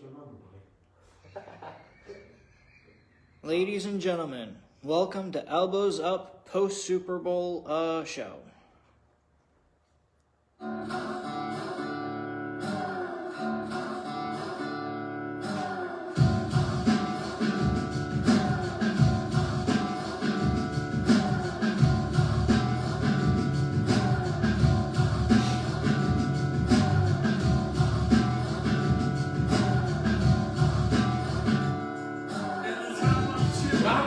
your number, buddy? Ladies and gentlemen, welcome to Elbows Up post Super Bowl show.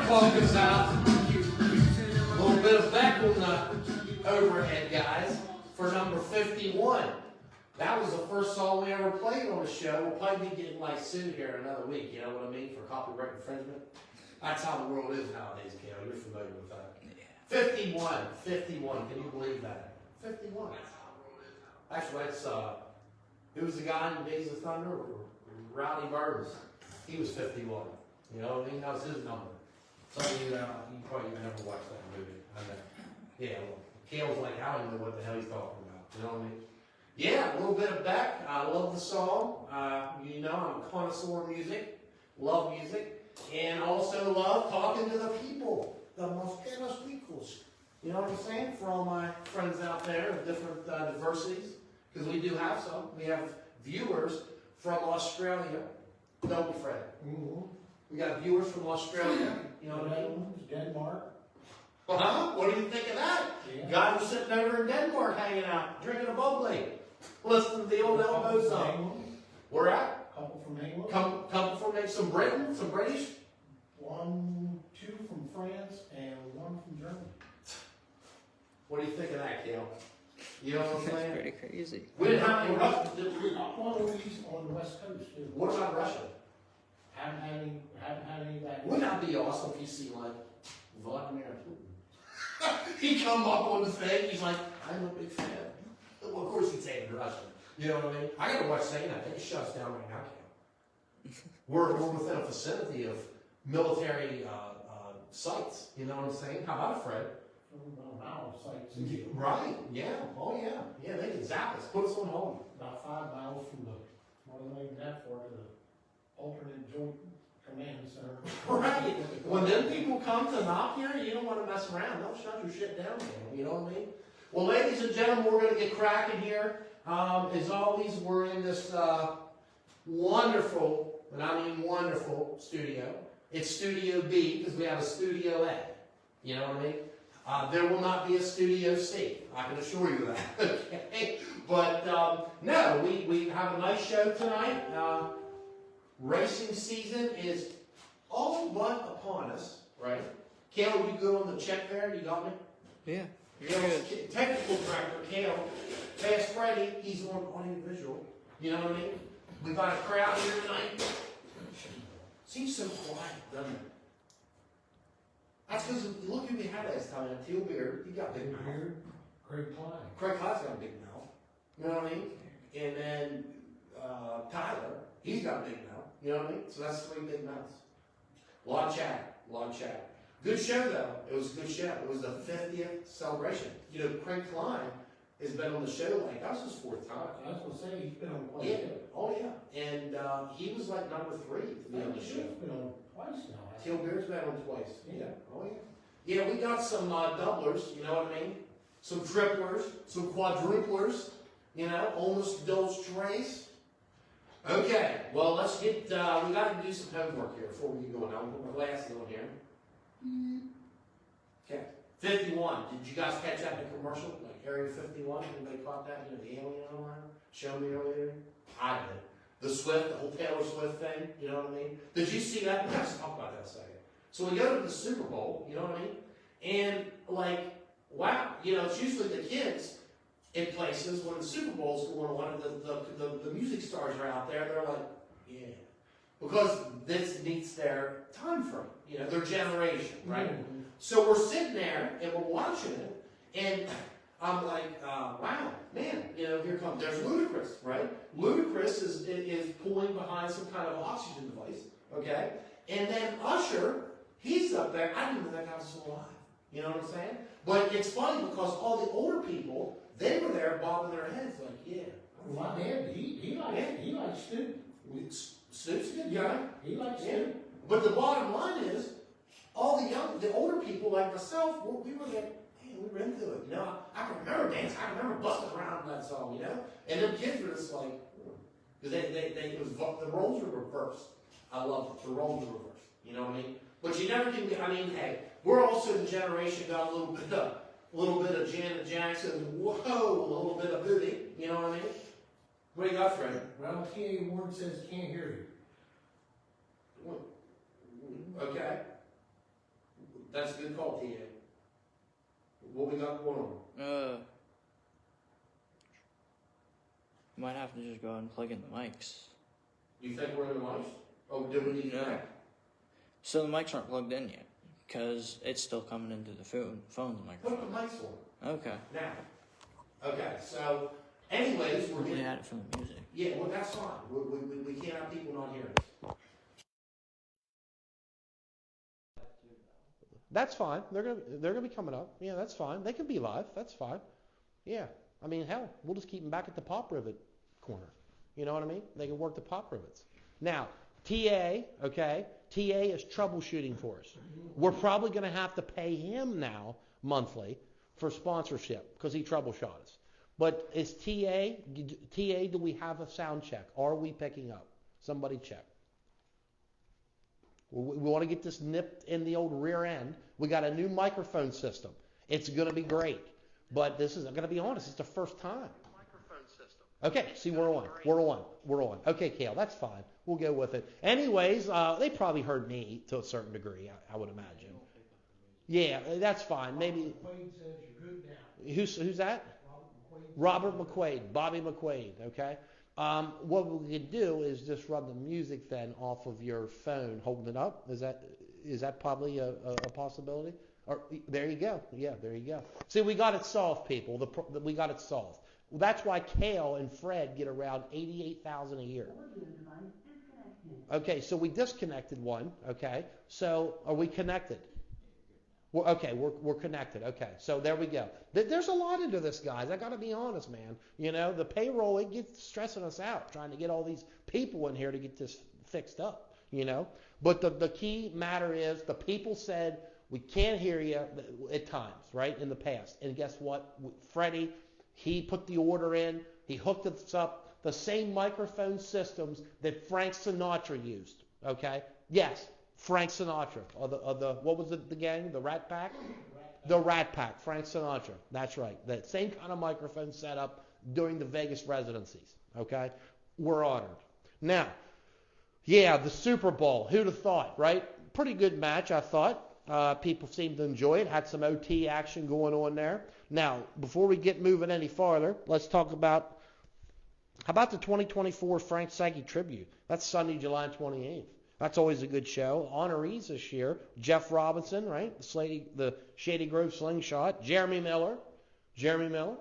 Focus out. A little bit of back on the overhead, guys, for number 51. That was the first song we ever played on the show. We'll probably be getting like sued here another week, you know what I mean, for copyright infringement. That's how the world is nowadays, Kale. You're familiar with that. 51. Can you believe that? 51. Actually, that's, who was the guy in Days of Thunder? Rowdy Burns. He was 51. You know what I mean? That was his number. Some of you, you probably never watched that movie. I know. Yeah, well, Kale's like, I don't know what the hell he's talking about. You know what I mean? Yeah, a little bit of Beck. I love the song. You know, I'm a connoisseur of music. Love music. And also love talking to the people. The Mosquedos Equals. You know what I'm saying? For all my friends out there of different diversities. Because we do have some. We have viewers from Australia. Don't be afraid. Mm-hmm. We got viewers from Australia. You know what I mean? Denmark. Huh? What do you think of that? Yeah. Guy was sitting over in Denmark hanging out, drinking a bubbly, listening to the old Elbows Up. Where at? Couple from England. Couple from some Britain, some British. 2 from France and 1 from Germany. What do you think of that, Kale? You know what I'm That's saying? pretty crazy. We didn't have any Russia. One of these on the West Coast too. What about Russia? Haven't had any of that. Wouldn't that be awesome if you see like Vladimir Putin? He come up on the thing, he's like, I'm a big fan. Well, of course he'd say it in Russian. You know what I mean? I gotta watch saying that. They can shut us down right now, Cam. We're within a vicinity of military sites. You know what I'm saying? How about it, Fred? About a mile of sites. Right, yeah, oh yeah. Yeah, they can zap us, put us on hold. About 5 miles from the, what are they named that for, the alternate joint command center. Right. When them people come to knock here, you don't want to mess around. They'll shut your shit down, man. You know what I mean? Well, ladies and gentlemen, we're going to get cracking here. As always, we're in this wonderful, and I mean wonderful, studio. It's Studio B because we have a Studio A. You know what I mean? There will not be a Studio C. I can assure you that. Okay? But no, we have a nice show tonight. Racing season is all but upon us, right? Kale, you go on the check there? You got me? Yeah, you're Kale's good. technical director, Kale. Fast Freddy, he's on audiovisual. You know what I mean? We got a crowd here tonight. Seems so quiet, doesn't it? That's because look who we had last time. Teal Beard, he got big mouth. Craig Klein. Craig Clyde's got a big mouth. You know what I mean? And then Tyler, he's got a big mouth. You know what I mean? So that's 3 big mouths. A lot of chat. Good show though. It was a good show. It was the 50th celebration. You know, Craig Klein has been on the show like, that was his 4th time. I was going to say, he's been on quite Yeah. a bit. Oh yeah. And he was like number 3 to be on the show. He's been on twice now. Teal Beard's been on twice. Yeah. Oh yeah. Yeah, we got some doublers, you know what I mean? Some triplers, some quadruplers, you know, almost dos tres. Okay, well, let's get, we got to do some homework here before we get going. I'll put my glasses on here. Okay, 51. Did you guys catch that in the commercial? Like Area 51? Anybody caught that? You know, the alien on there? Show me earlier? I did. The Swift, the whole Taylor Swift thing, you know what I mean? Did you see that? Let's talk about that a second. So we go to the Super Bowl, you know what I mean? And like, wow, you know, it's usually the kids in places when the Super Bowl's going on and the music stars are out there, they're like, yeah. Because this meets their time frame, you know, their generation, right? Mm-hmm. So we're sitting there and we're watching it, and I'm like, wow, man, you know, here comes, there's Ludacris, right? Ludacris is pulling behind some kind of oxygen device, okay? And then Usher, he's up there, I didn't know that guy was still alive, you know what I'm saying? But it's funny because all the older people, they were there bobbing their heads like, yeah. My dad, he likes Stu. Stu? good guy. He likes Yeah. it. But the bottom line is, all the older people like myself, we were like, man, we were into it. You know, I can remember dancing. I can remember busting around that song. You know, and them kids were just like, because it was the roles were reversed. I love it. The roles were reversed. You know what I mean? But you never can. I mean, hey, we're also the generation got a little bit of Janet Jackson. Whoa, a little bit of Booty. You know what I mean? What do you got, Fred? Well, TA Ward says can't hear you. Okay. That's a good call, TA. What we got going on? Might have to just go ahead and plug in the mics. You think we're in the mics? Oh, do we need to connect? So the mics aren't plugged in yet, because it's still coming into the phone's Put microphone. the mics on. Okay. Now. Okay, so, anyways, we're We getting... had it from the music. Yeah, well, that's fine. We can't have people not hearing us. That's fine. They're gonna be coming up. Yeah, that's fine. They can be live. That's fine. Yeah. I mean, hell, we'll just keep them back at the pop rivet corner. You know what I mean? They can work the pop rivets. Now, TA, okay? TA is troubleshooting for us. We're probably going to have to pay him now monthly for sponsorship because he troubleshot us. But is TA, do we have a sound check? Are we picking up? Somebody check. We want to get this nipped in the old rear end. We got a new microphone system. It's going to be great. But this is, I'm going to be honest, it's the first time. Okay, see, we're on. Okay, Kale, that's fine. We'll go with it. Anyways, they probably heard me to a certain degree, I would imagine. Yeah, that's fine. Maybe. McQuaid says you're good now. Who's that? Robert McQuaid, Bobby McQuaid, okay? What we could do is just run the music then off of your phone, holding it up. Is that probably a possibility? Or there you go. Yeah, there you go. See, we got it solved, people. We got it solved. Well, that's why Kale and Fred get around $88,000 a year. Okay, so we disconnected one. Okay, so are we connected? We're connected. Okay, so there we go. There's a lot into this, guys. I got to be honest, man. You know, the payroll, it gets stressing us out trying to get all these people in here to get this fixed up, you know. But the key matter is the people said, we can't hear you at times, right, in the past. And guess what? Freddie, he put the order in. He hooked us up. The same microphone systems that Frank Sinatra used, okay? Yes, Frank Sinatra. What was the gang? The Rat Pack? The Rat Pack, Frank Sinatra. That's right. That same kind of microphone set up during the Vegas residencies, okay? We're honored. Now, yeah, the Super Bowl. Who'd have thought, right? Pretty good match, I thought. People seemed to enjoy it. Had some OT action going on there. Now, before we get moving any farther, let's talk about, how about the 2024 Frank Sankey Tribute? That's Sunday, July 28th. That's always a good show. Honorees this year, Jeff Robinson, right? The Shady Grove Slingshot. Jeremy Miller,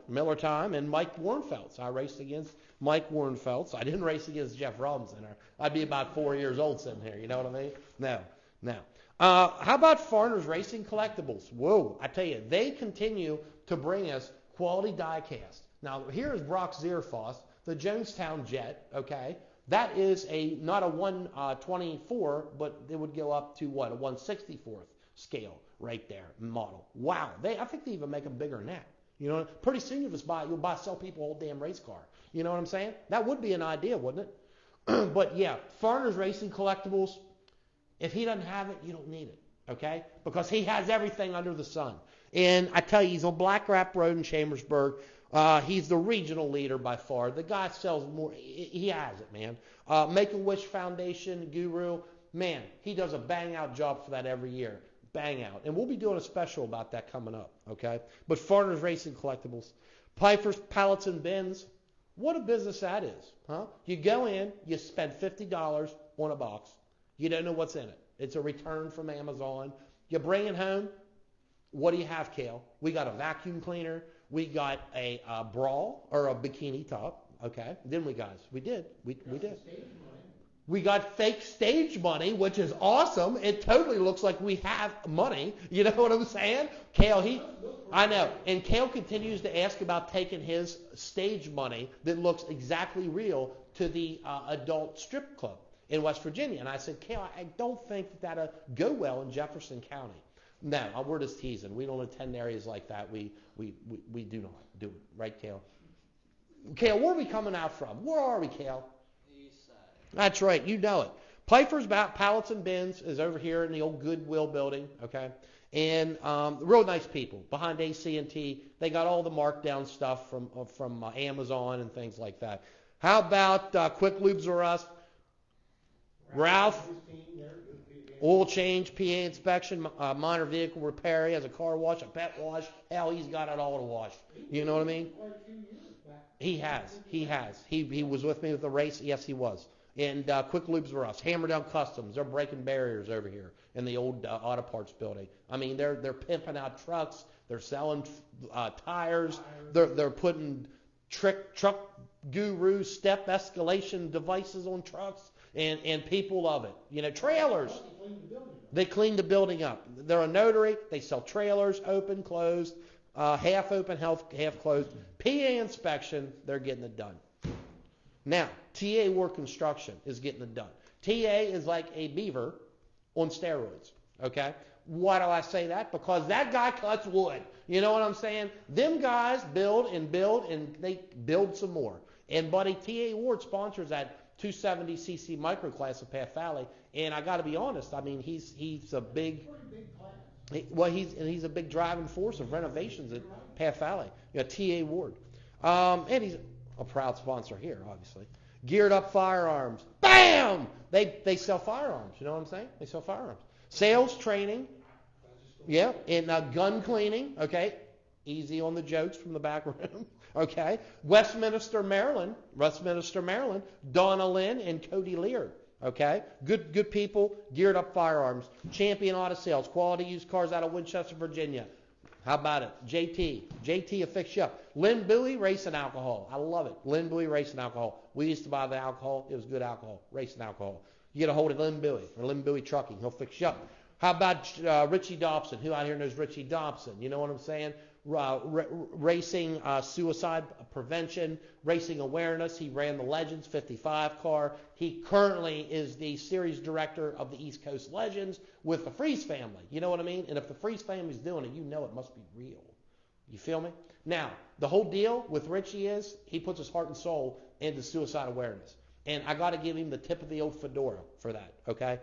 Miller Time, and Mike Warnfelts. I raced against Mike Warnfelts. I didn't race against Jeff Robinson. I'd be about 4 years old sitting here. You know what I mean? No. How about Farners Racing Collectibles? Whoa, I tell you, they continue to bring us quality diecast. Now, here is Brock Zierfoss, the Jonestown Jet, okay? That is not a 124, but it would go up to what, a 164th scale right there, model. Wow, I think they even make them bigger than that. You know, pretty soon you'll sell people a whole damn race car. You know what I'm saying? That would be an idea, wouldn't it? But yeah, Farners Racing Collectibles, if he doesn't have it, you don't need it, okay? Because he has everything under the sun. And I tell you, he's on Black Rap Road in Chambersburg. He's the regional leader by far. The guy sells more. He has it, man. Make-A-Wish Foundation, Guru, man, he does a bang-out job for that every year. Bang out. And we'll be doing a special about that coming up, okay? But Farners Racing Collectibles. Piper's Pallets and Bins. What a business that is, huh? You go in, you spend $50 on a box. You don't know what's in it. It's a return from Amazon. You bring it home. What do you have, Kale? We got a vacuum cleaner. We got a bra or a bikini top. Okay, didn't we, guys? We did. We did. We got fake stage money, which is awesome. It totally looks like we have money. You know what I'm saying? Kale, I know. And Kale continues to ask about taking his stage money that looks exactly real to the adult strip club. in West Virginia. And I said, Cale, I don't think that'll go well in Jefferson County. No, we're just teasing. We don't attend areas like that. We do not do it. Right, Cale? Cale, where are we coming out from? Where are we, Cale? East side. That's right. You know it. Piper's Pallets and Bins is over here in the old Goodwill building, okay? And real nice people behind AC&T. They got all the markdown stuff from Amazon and things like that. How about Quick Lubes or Us? Ralph, oil change, PA inspection, minor vehicle repair. He has a car wash, a pet wash. Hell, he's got it all to wash. You know what I mean? He has. He was with me with the race. Yes, he was. And Quick Lubes or Us. Hammerdown Customs. They're breaking barriers over here in the old auto parts building. I mean, they're pimping out trucks. They're selling tires. They're putting truck guru step escalation devices on trucks. And people love it. You know, trailers. They clean the building up. They're a notary. They sell trailers, open, closed, half open, half closed. PA inspection, they're getting it done. Now, TA Work Construction is getting it done. TA is like a beaver on steroids, okay? Why do I say that? Because that guy cuts wood. You know what I'm saying? Them guys build, and they build some more. And buddy, TA Ward sponsors that 270cc microclass of Path Valley. And I got to be honest, I mean, he's a big... he's a big driving force of renovations at Path Valley. You know, T.A. Ward. And he's a proud sponsor here, obviously. Geared Up Firearms. Bam! They sell firearms. You know what I'm saying? They sell firearms. Sales training. Yeah. And gun cleaning. Okay. Easy on the jokes from the back room. Okay. Westminster, Maryland. Donna Lynn and Cody Lear. Okay, good people. Geared Up Firearms, Champion Auto Sales, quality used cars out of Winchester, Virginia. How about it? JT will fix you up. Lynn Bowie Racing Alcohol, I love it. Lynn Bowie Racing Alcohol. We used to buy the alcohol. It was good alcohol, racing alcohol. You get a hold of Lynn Bowie or Lynn Bowie Trucking. He'll fix you up. How about Richie Dobson? Who out here knows Richie Dobson? You know what I'm saying? Racing suicide prevention, racing awareness. He ran the Legends 55 car. He currently is the series director of the East Coast Legends with the Freeze family. You know what I mean? And if the Freeze family's doing it, you know it must be real. You feel me? Now, the whole deal with Richie is he puts his heart and soul into suicide awareness. And I got to give him the tip of the old fedora for that, okay?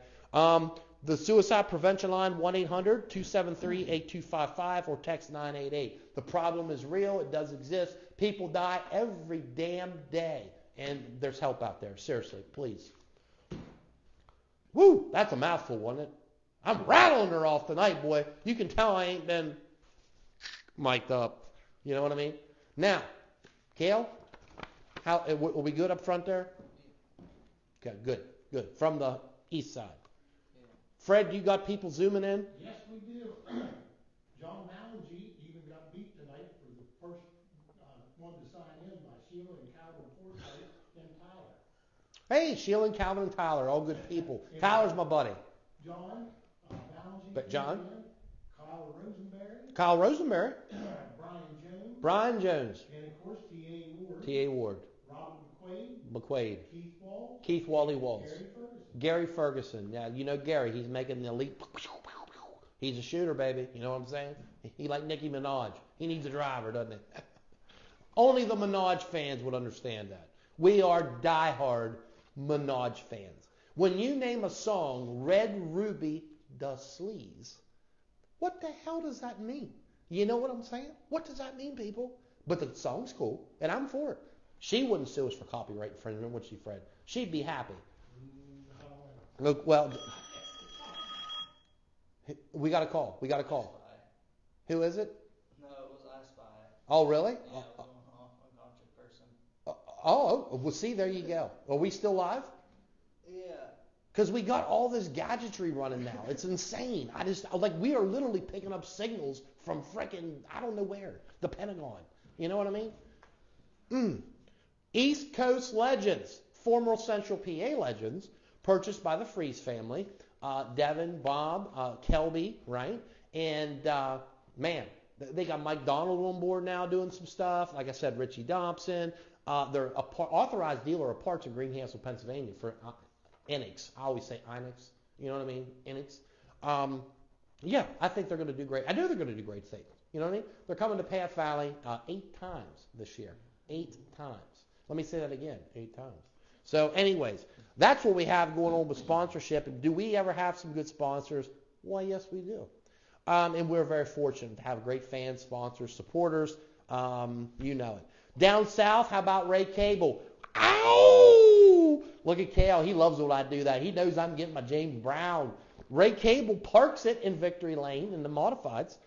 The suicide prevention line, 1-800-273-8255 or text 988. The problem is real. It does exist. People die every damn day. And there's help out there. Seriously, please. Woo, that's a mouthful, wasn't it? I'm rattling her off tonight, boy. You can tell I ain't been mic'd up. You know what I mean? Now, Cale, are we good up front there? Okay, good. From the east side. Fred, you got people zooming in? Yes, we do. John Malangy even got beat tonight for the first one to sign in by Sheila and Calvin Forsythe and Tyler. Hey, Sheila and Calvin and Tyler, all good people. Tyler's my buddy. John Malangy. But John? Kyle Rosenberry. Brian Jones. And of course, T.A. Ward. Robert McQuaid. Keith Wally Walls. Gary Ferguson. Now, you know Gary. He's making the elite. He's a shooter, baby. You know what I'm saying? He like Nicki Minaj. He needs a driver, doesn't he? Only the Minaj fans would understand that. We are diehard Minaj fans. When you name a song, Red Ruby Da Sleaze, what the hell does that mean? You know what I'm saying? What does that mean, people? But the song's cool, and I'm for it. She wouldn't sue us for copyright infringement, would she, Fred? She'd be happy. Look, well, we got a call. Who is it? No, it was I Spy. Oh, really? Yeah, it was unconscious person. Well, see, there you go. Are we still live? Yeah. Because we got all this gadgetry running now. It's insane. We are literally picking up signals from frickin' I don't know where. The Pentagon. You know what I mean? East Coast Legends. Former Central PA Legends. Purchased by the Freeze family. Devin, Bob, Kelby, right? And, man, they got Mike Donald on board now doing some stuff. Like I said, Richie Dobson. They're authorized dealer of parts in Greencastle, Pennsylvania for Enix. I always say Enix. You know what I mean? Enix. Yeah, I think they're going to do great. I know they're going to do great things. You know what I mean? They're coming to Path Valley 8 times this year. 8 times. Let me say that again. 8 times. So anyways, that's what we have going on with sponsorship. And do we ever have some good sponsors? Why, yes, we do. And we're very fortunate to have great fans, sponsors, supporters. You know it. Down south, how about Ray Cable? Ow! Look at Kale. He loves when I do that. He knows I'm getting my James Brown. Ray Cable parks it in Victory Lane in the modifieds.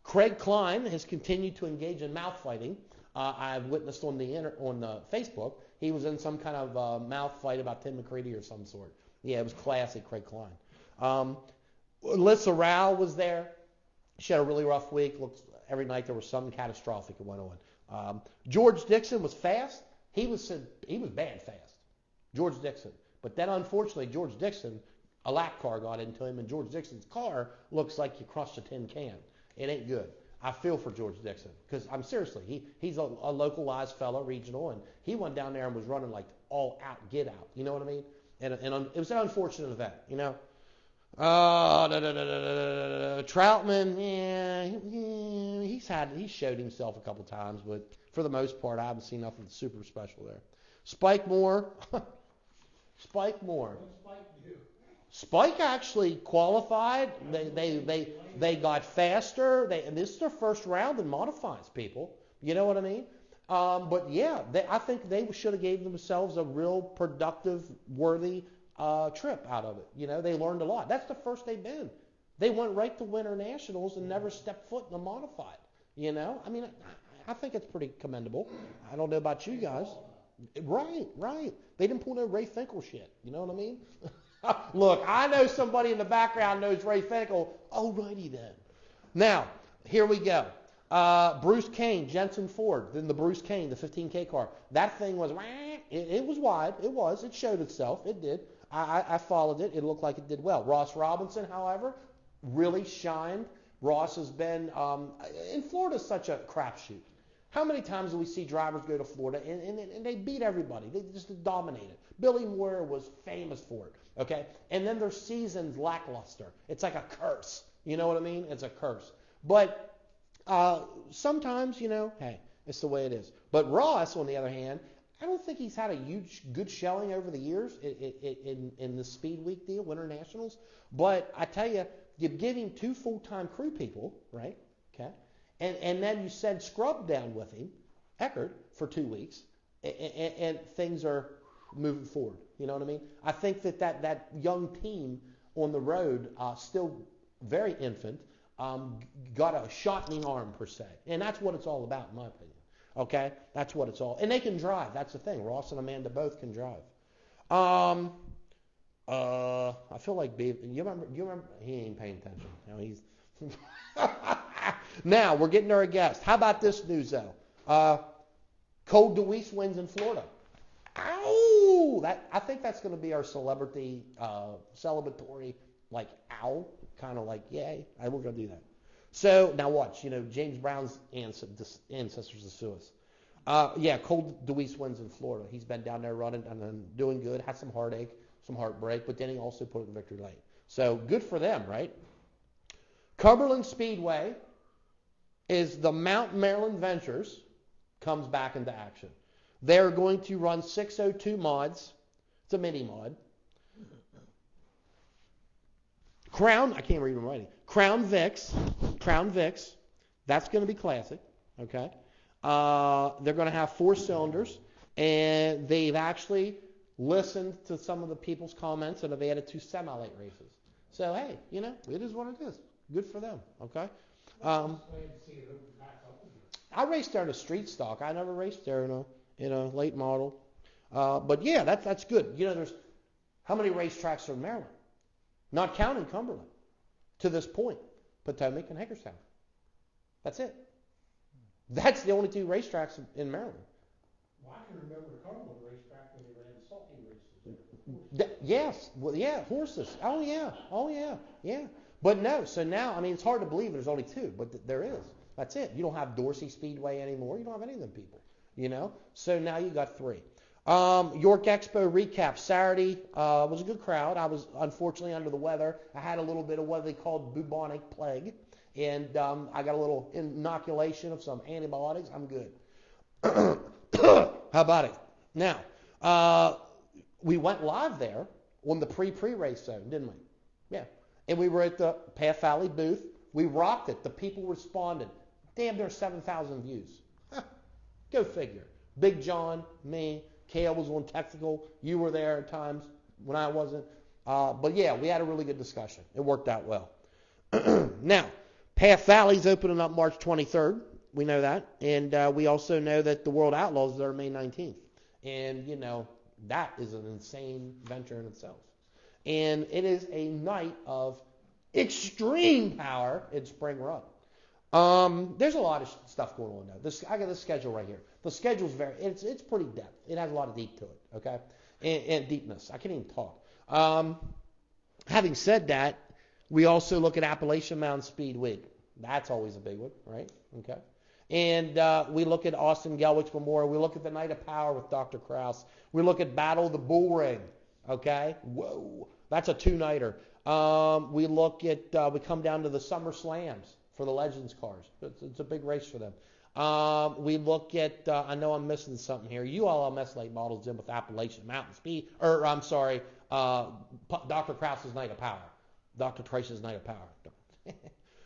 Craig Klein has continued to engage in mouth fighting. I've witnessed on the Facebook. He was in some kind of mouth fight about Tim McCready or some sort. Yeah, it was classic, Craig Klein. Alyssa Rao was there. She had a really rough week. Looks every night there was something catastrophic that went on. George Dixon was fast. He was bad fast. George Dixon. But then unfortunately George Dixon, a lap car got into him, and George Dixon's car looks like you crushed a tin can. It ain't good. I feel for George Dixon because I'm seriously, he's a localized fella, regional, and he went down there and was running like all out, get out. You know what I mean? And it was an unfortunate event, you know. Troutman, he's showed himself a couple times, but for the most part, I haven't seen nothing super special there. Spike Moore. Spike actually qualified. They got faster. And this is their first round in modifieds, people. You know what I mean? But yeah, I think they should have gave themselves a real productive, worthy trip out of it. You know, they learned a lot. That's the first they've been. They went right to Winter Nationals and never stepped foot in a modified. You know, I mean, I think it's pretty commendable. I don't know about you guys. Right. They didn't pull no Ray Finkel shit. You know what I mean? Look, I know somebody in the background knows Ray Finkel. Alrighty then. Now, here we go. Bruce Kane, Jensen Ford, then the Bruce Kane, the 15K car. That thing was, it was wide. It showed itself. It did. I followed it. It looked like it did well. Ross Robinson, however, really shined. Ross has been, in Florida's such a crapshoot. How many times do we see drivers go to Florida and they beat everybody? They just dominate it. Billy Moore was famous for it, okay? And then their season's lackluster. It's like a curse. You know what I mean? It's a curse. But sometimes, you know, hey, it's the way it is. But Ross, on the other hand, I don't think he's had a huge good showing over the years in the Speed Week deal, Winter Nationals. But I tell you, you give him 2 full-time crew people, right? Okay. And then you send Scrub down with him, Eckert, for 2 weeks, and things are moving forward. You know what I mean? I think that young team on the road, still very infant, got a shot in the arm, per se. And that's what it's all about, in my opinion. Okay? That's what it's all. And they can drive. That's the thing. Ross and Amanda both can drive. I feel like Beav. You remember? He ain't paying attention. You know, he's... Now, we're getting to our guest. How about this news, though? Cole DeWeese wins in Florida. Ow! I think that's going to be our celebrity, celebratory, like, ow, kind of like, yay. We're going to do that. So, now watch. You know, James Brown's ancestors are sue us. Yeah, Cole DeWeese wins in Florida. He's been down there running and doing good. Had some heartache, some heartbreak, but then he also put it in victory lane. So, good for them, right? Cumberland Speedway is the Mount Maryland Ventures comes back into action. They're going to run 602 mods. It's a mini mod. I can't read them writing. Crown Vics. That's going to be classic. Okay. They're going to have 4 cylinders, and they've actually listened to some of the people's comments and have added 2 semi-late races. So hey, you know, it is what it is. Good for them. Okay. I raced there in a street stock. I never raced there in a late model. But yeah, that's good. You know, there's how many racetracks are in Maryland? Not counting Cumberland. To this point, Potomac and Hagerstown. That's it. That's the only 2 racetracks in Maryland. Well, I can remember the Cumberland racetrack when they ran the sulky races. Yes. Well, yeah, horses. Oh yeah. But no, so now, I mean, it's hard to believe there's only 2, but there is. That's it. You don't have Dorsey Speedway anymore. You don't have any of them people, you know? So now you got 3. York Expo recap. Saturday was a good crowd. I was unfortunately under the weather. I had a little bit of what they called bubonic plague, and I got a little inoculation of some antibiotics. I'm good. How about it? Now, we went live there on the pre-race zone, didn't we? Yeah. And we were at the Path Valley booth. We rocked it. The people responded. Damn, there's 7,000 views. Go figure. Big John, me, Kale was on technical. You were there at times when I wasn't. But yeah, we had a really good discussion. It worked out well. Now, Path Valley's opening up March 23rd. We know that. And we also know that the World Outlaws is there May 19th. And, you know, that is an insane venture in itself. And it is a night of extreme power in Spring Run. There's a lot of stuff going on now. I got this schedule right here. The schedule's it's pretty depth. It has a lot of deep to it, okay? And deepness. I can't even talk. Having said that, we also look at Appalachian Mountain Speed Week. That's always a big one, right? Okay. And we look at Austin Gelwich Memorial. We look at the Night of Power with Dr. Kraus. We look at Battle of the Bull Ring, okay? Whoa, that's a two-nighter. We look at, we come down to the Summer Slams for the Legends cars. It's a big race for them. We look at, I know I'm missing something here. You all LMS late models in with Appalachian Mountain Speed, or I'm sorry, Dr. Kraus's Night of Power. Dr. Trace's Night of Power.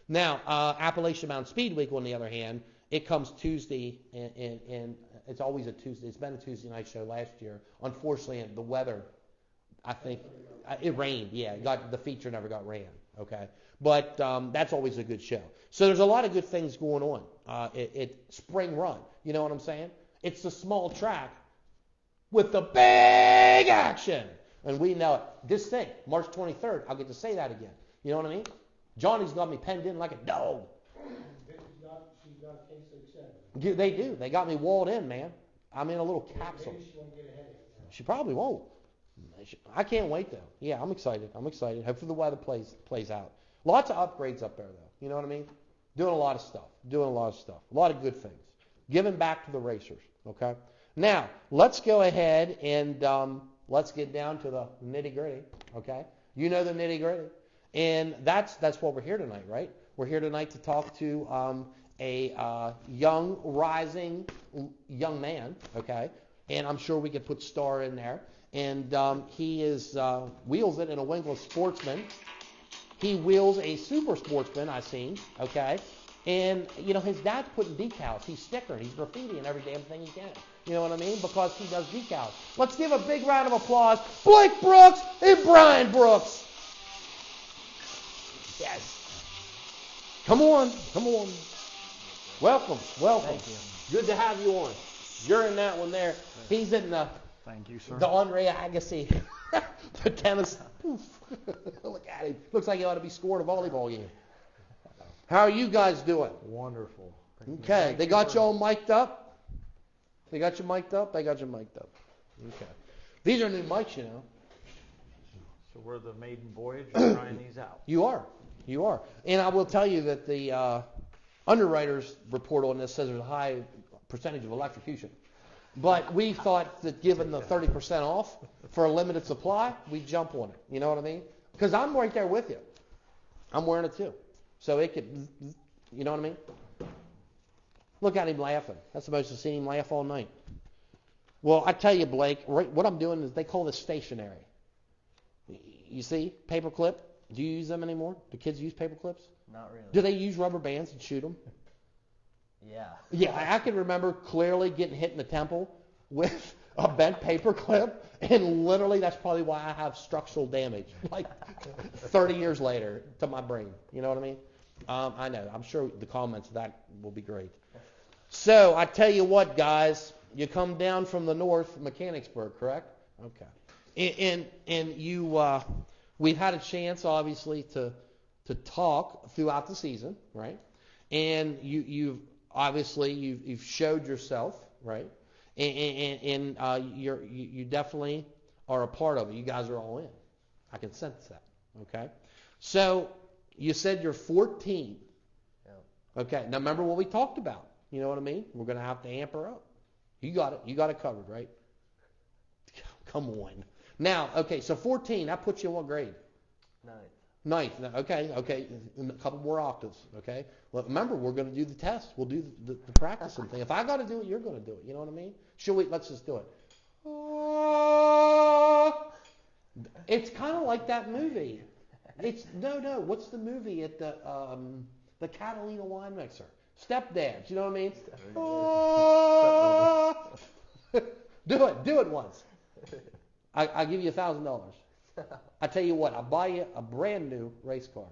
Now, Appalachian Mountain Speed Week, on the other hand, it comes Tuesday, and it's always a Tuesday. It's been a Tuesday night show last year. Unfortunately, the weather, I think, it rained. Yeah, the feature never got ran. Okay, but that's always a good show. So there's a lot of good things going on. It's Spring Run. You know what I'm saying? It's the small track with the big action, and we know it. This thing, March 23rd, I'll get to say that again. You know what I mean? Johnny's got me penned in like a dog. She's got a case of acceptance. They do. They got me walled in, man. I'm in a little capsule. Maybe she won't get ahead of it. She probably won't. I can't wait though. Yeah, I'm excited. Hopefully the weather plays out. Lots of upgrades up there though. You know what I mean? Doing a lot of stuff. A lot of good things. Giving back to the racers. Okay. Now let's go ahead and let's get down to the nitty gritty. Okay. You know the nitty gritty, and that's what we're here tonight, right? We're here tonight to talk to a young, rising young man. Okay. And I'm sure we could put Star in there. And he is wheels it in a wingless sportsman. He wheels a super sportsman, I've seen, okay? And, you know, his dad's putting decals. He's stickering. He's graffitiing every damn thing he can. You know what I mean? Because he does decals. Let's give a big round of applause. Blake Brooks and Brian Brooks. Yes. Come on. Welcome. Thank you. Good to have you on. You're in that one there. He's in the... Thank you, sir. The Andre Agassi, the tennis. Look at him. Looks like he ought to be scoring a volleyball game. How are you guys doing? Wonderful. Okay. They got you all mic'd up? They got you mic'd up? Okay. These are new mics, you know. So we're the maiden voyage of trying these out. You are. And I will tell you that the underwriters report on this says there's a high percentage of electrocution. But we thought that given the 30% off for a limited supply, we'd jump on it. You know what I mean? Because I'm right there with you. I'm wearing it too. So it could, you know what I mean? Look at him laughing. That's the most I've seen him laugh all night. Well, I tell you, Blake, what I'm doing is they call this stationary. You see, paperclip. Do you use them anymore? Do kids use paper clips? Not really. Do they use rubber bands and shoot them? Yeah. Yeah, I can remember clearly getting hit in the temple with a bent paper clip, and literally that's probably why I have structural damage, like 30 years later, to my brain. You know what I mean? I know. I'm sure the comments of that will be great. So I tell you what, guys, you come down from the north, Mechanicsburg, correct? Okay. And you, we've had a chance, obviously, to talk throughout the season, right? And you've showed yourself, right? And you definitely are a part of it. You guys are all in. I can sense that. Okay. So you said you're 14. Yeah. Okay. Now remember what we talked about. You know what I mean? We're going to have to amp her up. You got it. You got it covered, right? Come on. Now, okay, so 14, that puts you in what grade? Ninth. Now, okay, and a couple more octaves, okay? Well, remember, we're going to do the test. We'll do the practicing thing. If I got to do it, you're going to do it. You know what I mean? Let's just do it. It's kind of like that movie. No. What's the movie at the Catalina wine mixer? Step Dance. You know what I mean? Do it once. I give you $1,000. I tell you what, I'll buy you a brand new race car.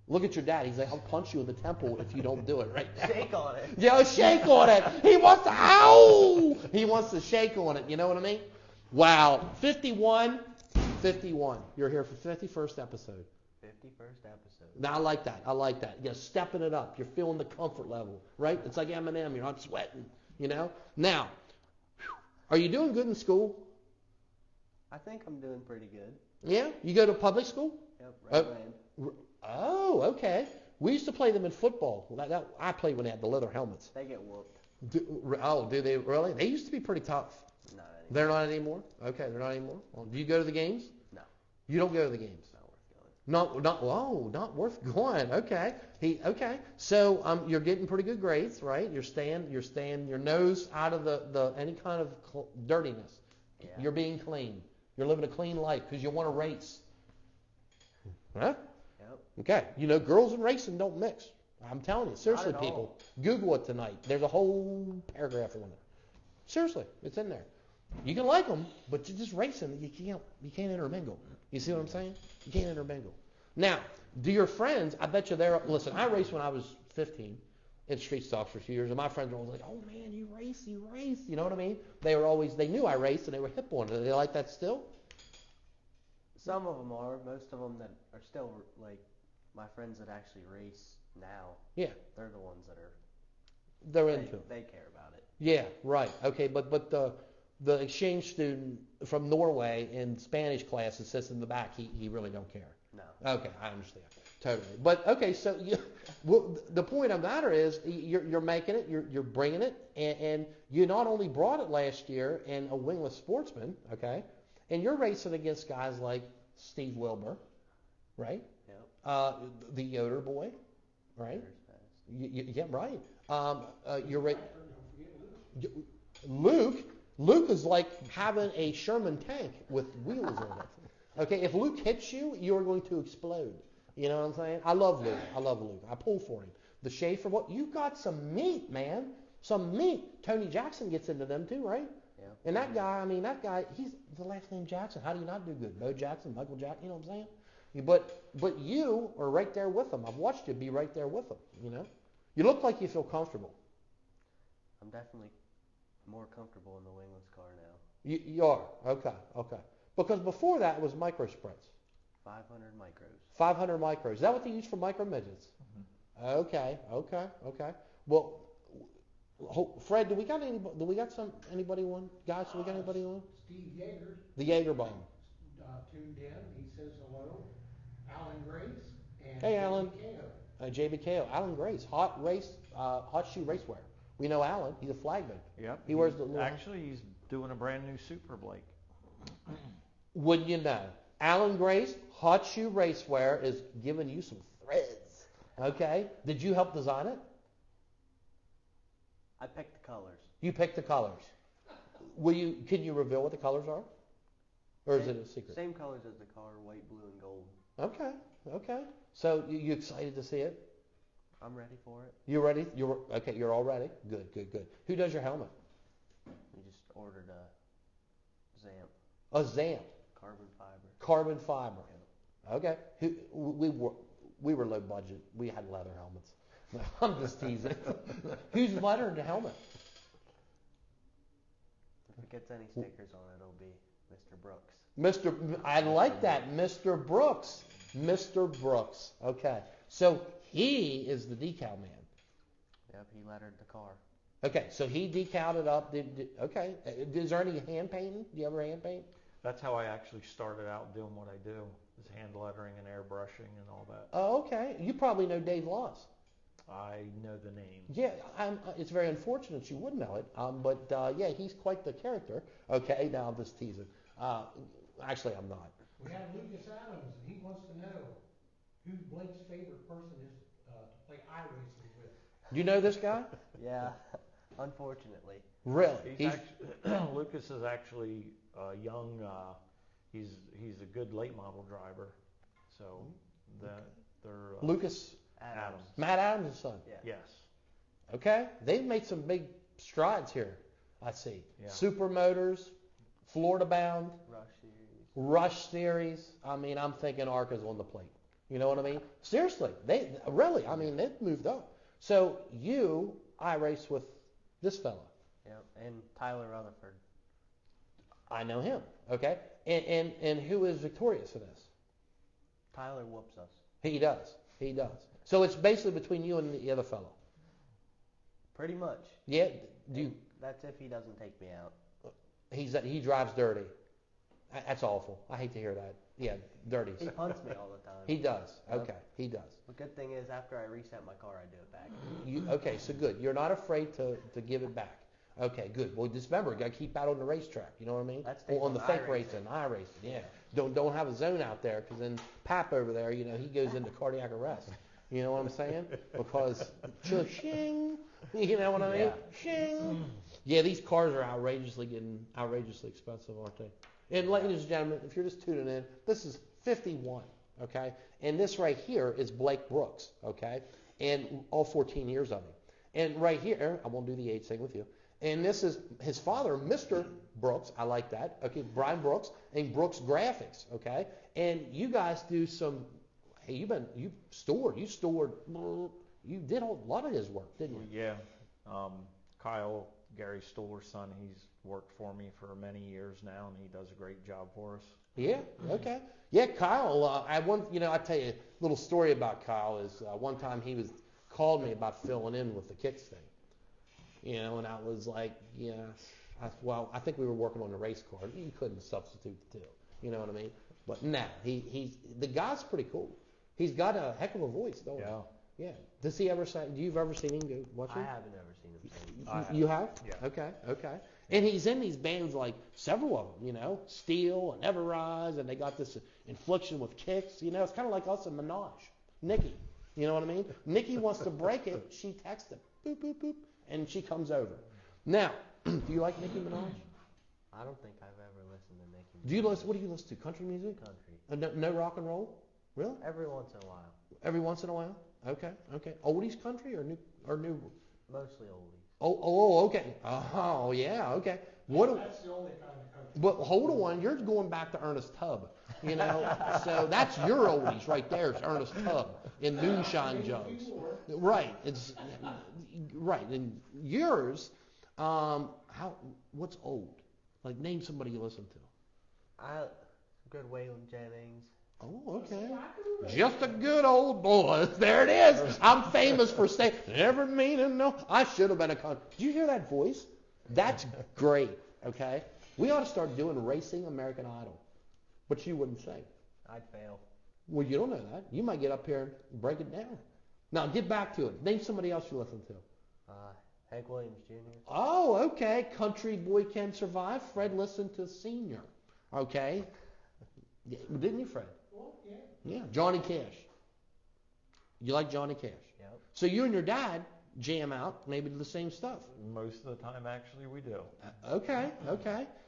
Look at your dad. He's like, I'll punch you in the temple if you don't do it right now. Shake on it. Yeah, shake on it. He wants to shake on it. You know what I mean? Wow. 51. You're here for 51st episode. 51st episode. Now, I like that. You're stepping it up. You're feeling the comfort level, right? It's like Eminem. You're not sweating, you know? Now, are you doing good in school? I think I'm doing pretty good. Yeah? You go to public school? Yep, Redland. Oh, okay. We used to play them in football. I played when they had the leather helmets. They get whooped. Do they really? They used to be pretty tough. Not anymore. They're not anymore? Okay, they're not anymore. Well, do you go to the games? No. You don't go to the games? Not worth going. Not worth going. Okay. Okay. So you're getting pretty good grades, right? You're staying your nose out of the any kind of dirtiness. Yeah. You're being clean. You're living a clean life because you want to race. Huh? Yep. Okay. You know, girls and racing don't mix. I'm telling you, seriously, Not at people. all. Google it tonight. There's a whole paragraph on it. Seriously, it's in there. You can like them, but you're just racing. You can't intermingle. You see what I'm saying? You can't intermingle. Now, do your friends? I bet you they're. Listen, I raced when I was 15 in street stocks for a few years, and my friends were always like, "Oh man, you race." You know what I mean? They knew I raced, and they were hip on it. Are they like that still? Some of them are. Most of them that are still like my friends that actually race now. Yeah. They're the ones that are. They're into it. They care about it. Yeah, right. Okay, but the exchange student from Norway in Spanish class that sits in the back, he really don't care. No. Okay, I understand totally. But okay, so the point of the matter is you're making it, you're bringing it, and you not only brought it last year in a wingless sportsman, okay, and you're racing against guys like Steve Wilbur, right? Yep. The Yoder boy, right? Yeah, right. You're Luke is like having a Sherman tank with wheels on it. Okay, if Luke hits you, you're going to explode. You know what I'm saying? I love Luke. I pull for him. The Schaefer, you got some meat, man. Some meat. Tony Jackson gets into them too, right? Yeah. And that guy, he's the last name Jackson. How do you not do good? Bo Jackson, Michael Jackson, you know what I'm saying? But you are right there with them. I've watched you be right there with them, you know? You look like you feel comfortable. I'm definitely more comfortable in the wingless car now. You are? Okay. Because before that it was micro sprints. 500 micros. 500 micros. Is that what they use for micro midgets? Mm-hmm. Okay. Well, Fred, do we got anybody on? Guys, do we got anybody on? Steve Yeager, The Jaeger bomb. tuned in. He says hello. Alan Grace and Hey, Alan. Ko. JBKO. Alan Grace, hot shoe racewear. We know Alan. He's a flagman. Yep. He wears the little. Actually, he's doing a brand new Super Blake. Wouldn't you know? Alan Grace, hot shoe racewear, is giving you some threads. Okay? Did you help design it? I picked the colors. You picked the colors. Can you reveal what the colors are? Or is it a secret? Same colors as the car, white, blue, and gold. Okay. So you excited to see it? I'm ready for it. You ready? You're all ready? Good. Who does your helmet? We just ordered a Zamp. A Zamp. Carbon fiber. Okay. We were low budget. We had leather helmets. I'm just teasing. Who's lettering the helmet? If it gets any stickers on it, it'll be Mr. Brooks. I like that. Mr. Brooks. Okay. So he is the decal man. Yep, he lettered the car. Okay, so he decaled it up. Okay. Is there any hand painting? Do you ever hand paint? That's how I actually started out doing what I do, is hand lettering and airbrushing and all that. Oh, okay. You probably know Dave Loss. I know the name. Yeah, it's very unfortunate you wouldn't know it, but yeah, he's quite the character. Okay, now I'm just teasing. Actually, I'm not. We have Lucas Adams, and he wants to know who Blake's favorite person is to play iRacing with. You know this guy? Yeah, unfortunately. Really? He's actually, Lucas is actually young. He's a good late model driver. So they're Lucas, Adams. Matt Adams' son. Yeah. Yes. Okay, they've made some big strides here. I see. Yeah. Super Motors, Florida Bound, Rush series. Rush Series. I mean, I'm thinking ARCA's on the plate. You know what I mean? Seriously, they've moved up. So I race with this fella. Yep. And Tyler Rutherford. I know him. Okay, and who is victorious in this? Tyler whoops us. He does. So it's basically between you and the other fellow. Pretty much. Yeah. Do you, That's if he doesn't take me out. he drives dirty. That's awful. I hate to hear that. Yeah, dirties. He punts me all the time. He does. Yep. Okay, he does. The good thing is, after I reset my car, I do it back. Okay, so good. You're not afraid to give it back. Okay, good. Well, just remember, you got to keep out on the racetrack. You know what I mean? That's Or on the fake iRacing. racing, iRacing. Yeah. Don't have a zone out there, because then Pap over there, he goes into cardiac arrest. You know what I'm saying? Because shing. You know what I mean? Yeah. Shing. Yeah, these cars are outrageously expensive, aren't they? And ladies and gentlemen, if you're just tuning in, this is 51, okay? And this right here is Blake Brooks, okay? And all 14 years of him. And right here, I won't do the age thing with you. And this is his father, Mr. Brooks. I like that. Okay, Brian Brooks and Brooks Graphics, okay? And you guys do some, hey, you did a lot of his work, didn't you? Yeah. Kyle, Gary Stoller's son, he's worked for me for many years now, and he does a great job for us. Yeah. Okay. Yeah, Kyle. I tell you a little story about Kyle. Is one time he called me about filling in with the kicks thing. And I was like, yeah. I think we were working on the race car. You couldn't substitute the two. You know what I mean? But now the guy's pretty cool. He's got a heck of a voice, don't Yeah. he? Yeah. Does he ever say? You've ever seen him go watch I him? haven't ever seen him sing. I have. You have? Yeah. Okay. And he's in these bands, like several of them, Steel and Everrise, and they got this infliction with kicks. It's kind of like us and Minaj. Nikki, you know what I mean? Nikki wants to break it. She texts him, boop, boop, boop, and she comes over. Now, do you like Nicki Minaj? I don't think I've ever listened to Nicki. Do you listen? What do you listen to? Country music? Country. No rock and roll? Really? Every once in a while. Every once in a while? Okay. Oldies country or new? Mostly oldies. Oh, okay. Oh, yeah, okay. That's the only kind of country. But hold on, you're going back to Ernest Tubb, so that's your oldies right there. It's Ernest Tubb in moonshine jugs, right? It's right, and yours. What's old? Like, name somebody you listen to. Good Waylon Jennings. Oh, okay. Just a good old boy. There it is. I'm famous for saying, never meaning no. I should have been a con. Did you hear that voice? That's great, okay? We ought to start doing Racing American Idol. But you wouldn't sing. I'd fail. Well, you don't know that. You might get up here and break it down. Now, get back to it. Name somebody else you listen to. Hank Williams Jr. Oh, okay. Country Boy Can Survive. Fred listened to Senior. Okay. Yeah, didn't you, Fred? Well, yeah. Yeah. Johnny Cash. You like Johnny Cash? Yep. So you and your dad jam out maybe the same stuff. Most of the time, actually, we do. Okay.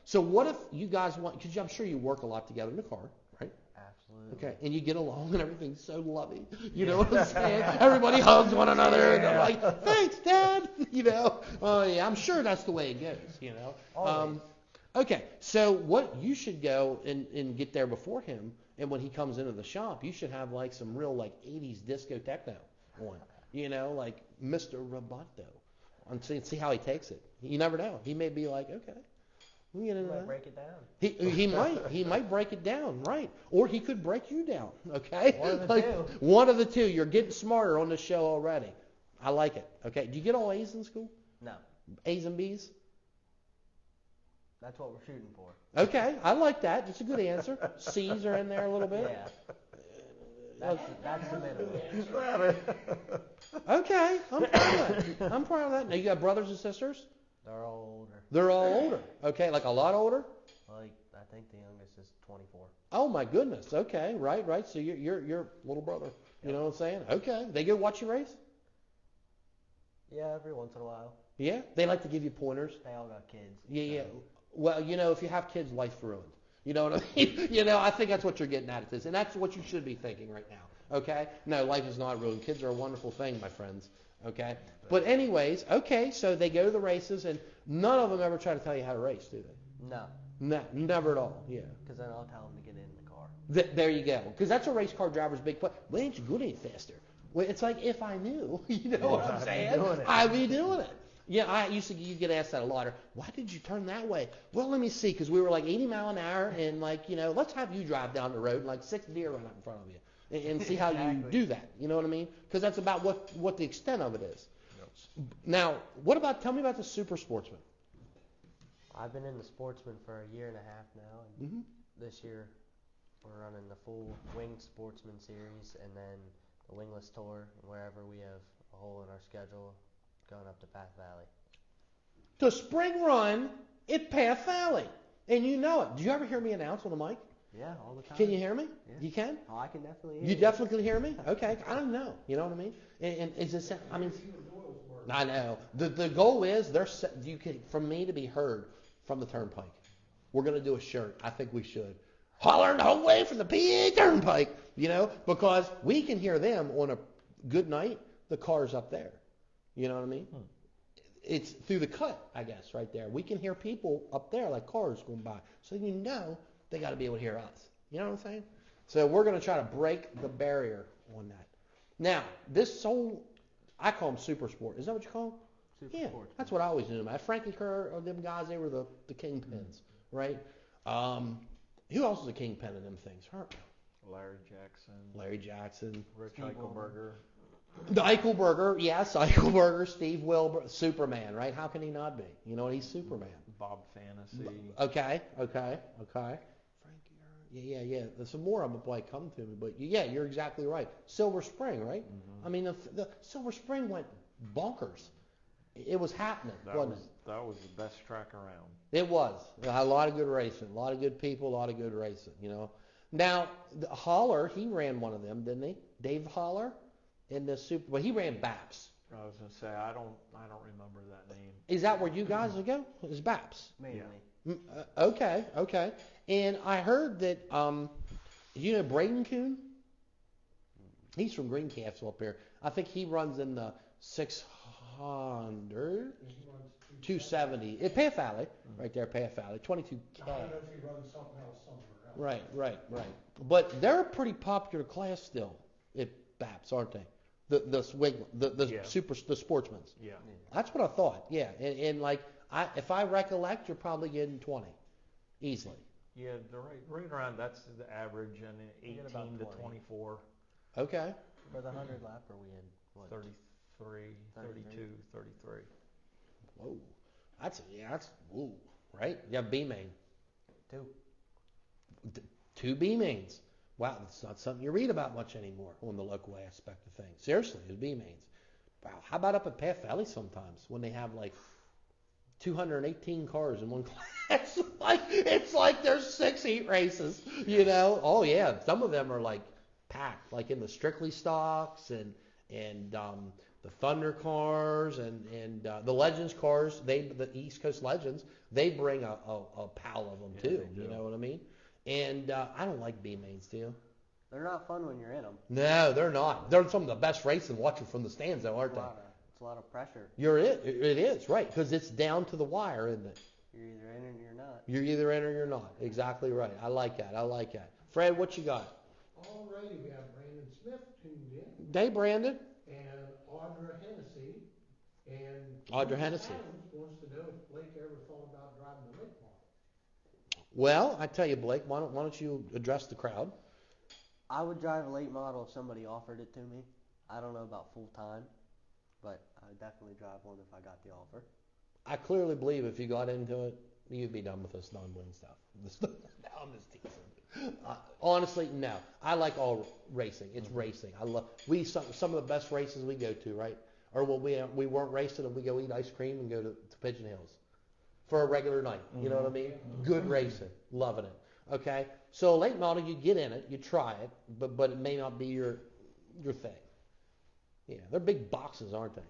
So what if you guys want, because I'm sure you work a lot together in the car, right? Absolutely. Okay, and you get along and everything's so lovey. You know what I'm saying? Everybody hugs one another and they're like, thanks, Dad. Oh, yeah, I'm sure that's the way it goes, Always. Okay, so what you should go and get there before him, and when he comes into the shop, you should have like some real like 80s disco techno on, like Mr. Roboto, and see how he takes it. You never know. He may be like, okay, we get into Might that. break it down. He might break it down, right? Or he could break you down, okay? One of the two. One of the two. You're getting smarter on the show already. I like it. Okay. Do you get all A's in school? No. A's and B's? That's what we're shooting for. Okay. I like that. That's a good answer. C's are in there a little bit. Yeah. That's the minimum. Okay. I'm proud of that. Now, you got brothers and sisters? They're all older. They're all older. Okay. Like a lot older? Like, I'd think the youngest is 24. Oh my goodness. Okay, right. So you're little brother. You know what I'm saying? Okay. They go watch you race? Yeah, every once in a while. Yeah. They like to give you pointers. They all got kids. Yeah. so- Well, if you have kids, life's ruined. You know what I mean? I think that's what you're getting at this, and that's what you should be thinking right now. Okay? No, life is not ruined. Kids are a wonderful thing, my friends. Okay? But anyways, okay, so they go to the races, and none of them ever try to tell you how to race, do they? No, No, never at all. Yeah. because then I'll tell them to get in the car. There you go. Because that's a race car driver's big question. Why ain't you go any faster? Well, it's like, if I knew, you know what I'm I'd be saying? doing it. I'd be doing it. Yeah, you get asked that a lot. Or, why did you turn that way? Well, let me see, because we were like 80 mile an hour, and let's have you drive down the road, and like 6 deer run up in front of you, and see how you Exactly. do that. You know what I mean? Because that's about what the extent of it is. Now, tell me about the Super Sportsman. I've been in the Sportsman for a year and a half now, and Mm-hmm. this year we're running the full Winged Sportsman series and then the Wingless Tour, and wherever we have a hole in our schedule, going up to Path Valley. The spring run at Path Valley, and you know it. Do you ever hear me announce on the mic? Yeah, all the time. Can you hear me? Yeah. You can? Oh, I can definitely hear You definitely can hear me? Okay. I don't know. You know what I mean? And is this, I know. The goal is for me to be heard from the turnpike. We're going to do a shirt. I think we should. Hollering the whole way from the PA Turnpike, because we can hear them on a good night, the car's up there. You know what I mean? It's through the cut, I guess, right there. We can hear people up there like cars going by. So they got to be able to hear us. You know what I'm saying? So we're going to try to break the barrier on that. Now, I call them super sport. Is that what you call them? Super Yeah, Sportsman. that's what I always knew them as. Frankie Kerr, or them guys, they were the kingpins, right? Who else was a kingpin in them things? Larry Jackson, Larry Jackson. Rich Steve Eichelberger. The Eichelberger, yes, Eichelberger, Steve Wilbur, Superman, right? How can he not be? He's Superman. Bob Fantasy. Okay. Frankie, yeah. There's some more of them like come to me, but yeah, you're exactly right. Silver Spring, right? Mm-hmm. I mean, the Silver Spring went bonkers. It was happening, wasn't it? That was the best track around. It was. A lot of good racing, a lot of good people, a lot of good racing, Now, Holler, he ran one of them, didn't he? Dave Holler in the Super, but he ran BAPS. I was gonna say I don't remember that name. Is that where you guys would go? Is BAPS? Mainly. Okay. And I heard that, Braden Kuhn? He's from Greencastle up here. I think he runs in the 600, 270. At Path Valley, right there, Path Valley, 22K. I don't know if he runs something else somewhere else. Right. But they're a pretty popular class still at BAPS, aren't they? The Yeah. the sportsmen's. Yeah. That's what I thought. Yeah, and if I recollect, you're probably getting 20 easily. Yeah, right around that's the average, and We get 18 about to 20. 24, Okay. For the 100 lapper, we had, what, 33, 32, 33. Whoa. That's woo, right? You have B main. 2. Two B mains. Wow, that's not something you read about much anymore on the local aspect of things. Seriously, it's B mains. Wow, how about up at Path Valley sometimes when they have like 218 cars in one class? It's like there's 6 heat races, Oh yeah, some of them are like packed, like in the Strictly stocks and the Thunder cars and the Legends cars. The East Coast Legends, they bring a pile of them Yeah, too. they do. You know what I mean? And I don't like B mains, do you? They're not fun when you're in them. No, they're not. They're some of the best racing watching from the stands, though, aren't they? It's a lot of pressure. It is, right, because it's down to the wire, isn't it? You're either in or you're not. You're either in or you're not. Exactly right. I like that. Fred, what you got? Alrighty, we have Brandon Smith tuned in, Day, Brandon. and Audra Hennessy, and Audra Bruce Hennessy. Adams wants to know if Blake ever thought about driving the late model. Well, I tell you, Blake, why don't you address the crowd? I would drive a late model if somebody offered it to me. I don't know about full time, but I would definitely drive one if I got the offer. I clearly believe if you got into it, you'd be done with this non-win stuff. No, I'm just teasing. Honestly, no. I like all racing. It's racing. I love. Some of the best races we go to, right? Or when we weren't racing and we go eat ice cream and go to Pigeon Hills. for a regular night. You know what I mean? Good racing, loving it. Okay, so late model, you get in it, you try it, but it may not be your thing. Yeah, they're big boxes, aren't they?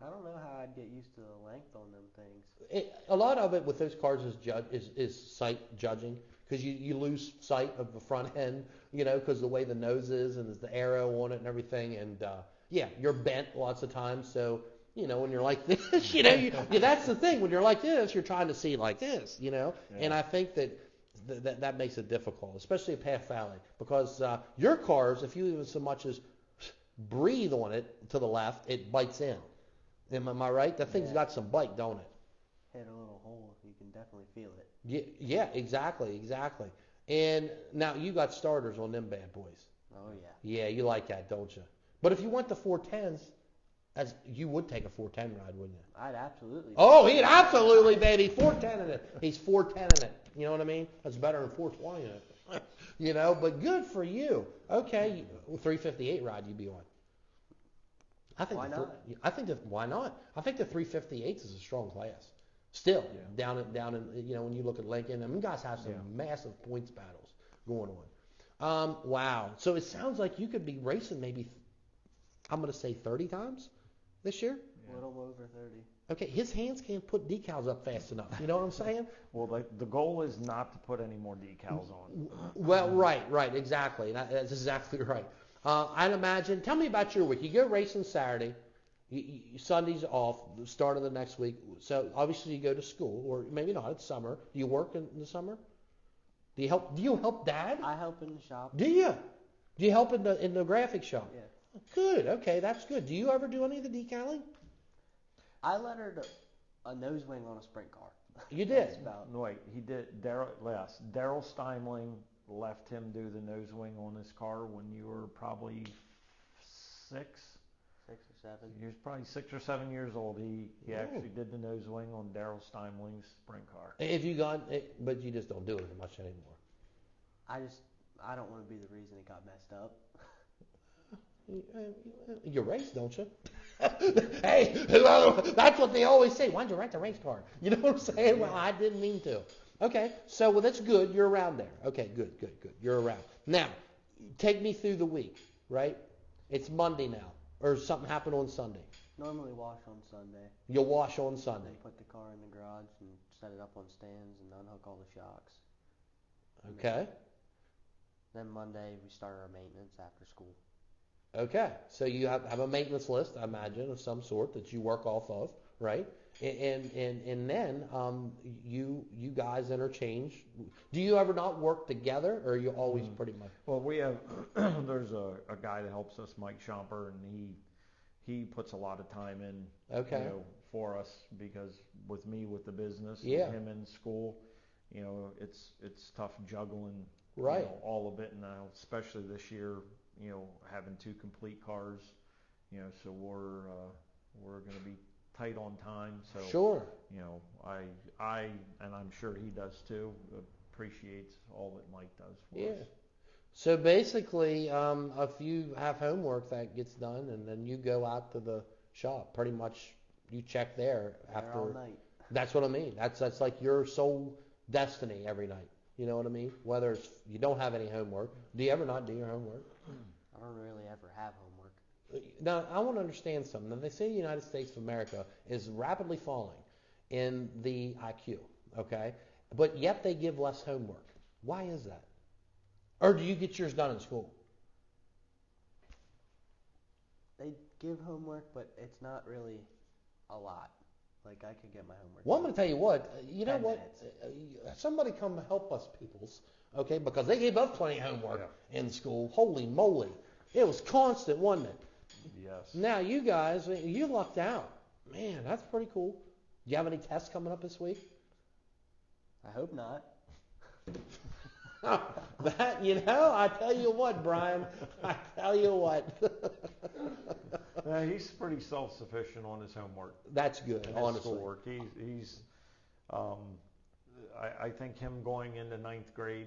I don't know how I'd get used to the length on them things. A lot of it with those cars is sight judging, because you lose sight of the front end, because the way the nose is and there's the arrow on it and everything, and yeah, you're bent lots of times, so when you're like this, that's the thing. When you're like this, you're trying to see like this, and I think that makes it difficult, especially at Path Valley, because your cars, if you even so much as breathe on it to the left, it bites in. Am I right? That thing's got some bite, don't it? Hit a little hole, you can definitely feel it. Yeah, exactly. And now you got starters on them bad boys. Oh yeah. Yeah, you like that, don't you? But if you went to 410s, you would take a 410 ride, wouldn't you? I'd absolutely. Oh, he'd absolutely, baby. 410 in it. He's 410 in it. You know what I mean? That's better than 420 in it. But good for you. Okay, 358 ride you'd be on. Why not? Why not? I think the 358s is a strong class. Still, down in when you look at Lincoln, I mean, guys have some massive points battles going on. Wow. So it sounds like you could be racing maybe, I'm going to say 30 times this year? A little over 30. Okay, his hands can't put decals up fast enough. You know what I'm saying? Well, the goal is not to put any more decals on. Well, right, exactly. That's exactly right. I'd imagine, tell me about your week. You go racing Saturday, Sunday's off, the start of the next week. So obviously you go to school, or maybe not, it's summer. Do you work in the summer? Do you help Dad? I help in the shop. Do you? Do you help in the graphic shop? Yeah. Good, okay, that's good. Do you ever do any of the decaling? I lettered a nose wing on a sprint car. You did? That's about. No, wait, he did. Daryl Steinling left him do the nose wing on his car when you were probably 6 or 7. He was probably 6 or 7 years old. He actually did the nose wing on Daryl Steinling's sprint car. If you but you just don't do it as much anymore. I don't want to be the reason it got messed up. You race, don't you? Hey, that's what they always say. Why'd you rent a race car? You know what I'm saying? Well, I didn't mean to. Okay, so that's good. You're around there. Okay, good. You're around. Now, take me through the week, right? It's Monday now, or something happened on Sunday. Normally wash on Sunday. You'll wash on Sunday. And put the car in the garage and set it up on stands and unhook all the shocks. Okay. Then Monday we start our maintenance after school. Okay, so you have a maintenance list, I imagine, of some sort that you work off of, right? And then you guys interchange. Do you ever not work together, or are you always pretty much? Well, we have there's a guy that helps us, Mike Schomper, and he puts a lot of time in, for us, because with me with the business, and him in school, it's tough juggling all of it now, especially this year. Having 2 complete cars, so we're going to be tight on time. So sure, I and I'm sure he does too, appreciates all that Mike does for us. So basically, if you have homework that gets done, and then you go out to the shop, pretty much you check there after. All night. That's what I mean. That's like your sole destiny every night. You know what I mean? Whether it's you don't have any homework. Do you ever not do your homework? I don't really ever have homework. Now, I want to understand something. Now, they say the United States of America is rapidly falling in the IQ, okay? But yet they give less homework. Why is that? Or do you get yours done in school? They give homework, but it's not really a lot. Like, I could get my homework. Well, I'm going to tell you what. You know 10 what? Somebody come help us, peoples, okay? Because they gave us plenty of homework in school. Holy moly. It was constant, wasn't it? Yes. Now, you guys, you lucked out. Man, that's pretty cool. Do you have any tests coming up this week? I hope not. That, I tell you what, Brian. I tell you what. He's pretty self-sufficient on his homework. That's good, honestly. Schoolwork. He's I think him going into 9th grade,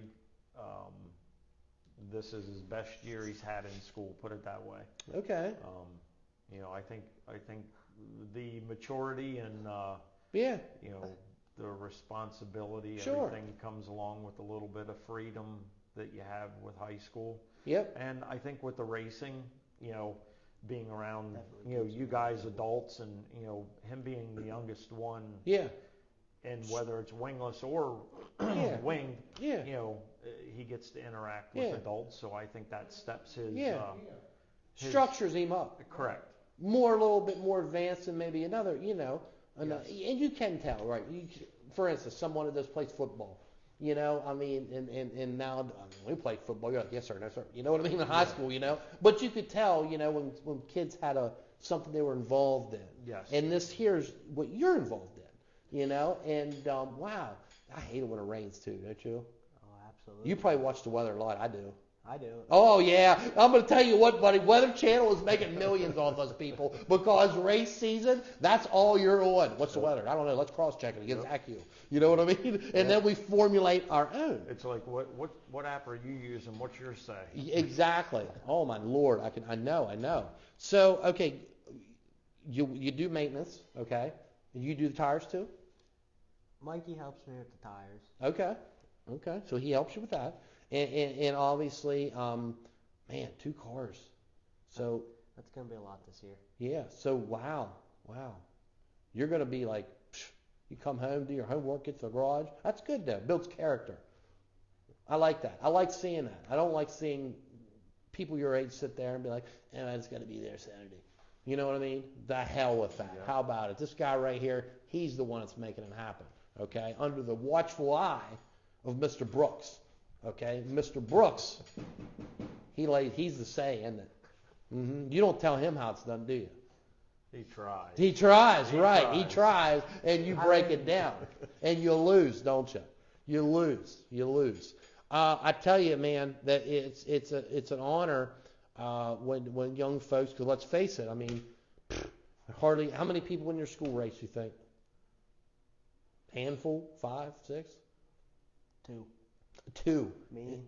this is his best year he's had in school, put it that way. Okay. I think the maturity and the responsibility, Sure. everything comes along with a little bit of freedom that you have with high school. Yep. And I think with the racing, being around, Definitely you guys adults and, him being the youngest one, Yeah. and whether it's wingless or Yeah. winged, Yeah. he gets to interact with Yeah. adults. So I think that steps his, Yeah. his Structures him up. correct. A little bit more advanced than maybe another, and you can tell, right? For instance, someone that just plays football, and now we play football. You're like, yes sir, no sir. You know what I mean? In high school, but you could tell, when kids had something they were involved in. Yes. And this here's what you're involved in, and wow, I hate it when it rains too, don't you? Oh, absolutely. You probably watch the weather a lot. I do. I do. Oh yeah, I'm going to tell you what, buddy. Weather Channel is making millions off us people because race season. That's all you're on. What's the weather? I don't know. Let's cross check it against AccuWeather. You know what I mean? And then we formulate our own. It's like what app are you using? What's your say? Exactly. Oh my Lord, I know. So okay, you do maintenance, okay? And you do the tires too? Mikey helps me with the tires. Okay. So he helps you with that. And obviously, man, 2 cars. So That's going to be a lot this year. yeah. So wow. You're going to be like, you come home, do your homework, get to the garage. That's good though. Builds character. I like that. I like seeing that. I don't like seeing people your age sit there and be like, it's going to be there Saturday. You know what I mean? The hell with that. Yeah. How about it? This guy right here, he's the one that's making it happen. Okay? Under the watchful eye of Mr. Brooks. Okay, Mr. Brooks, he's the say, isn't it? You don't tell him how it's done, do you? He tries. He tries, right? tries. He tries, and you break it down, and you lose, don't you? You lose. I tell you, man, that it's an honor when young folks. Because let's face it, I mean, hardly how many people in your school race you think? Handful, 5, 6, 2. Me and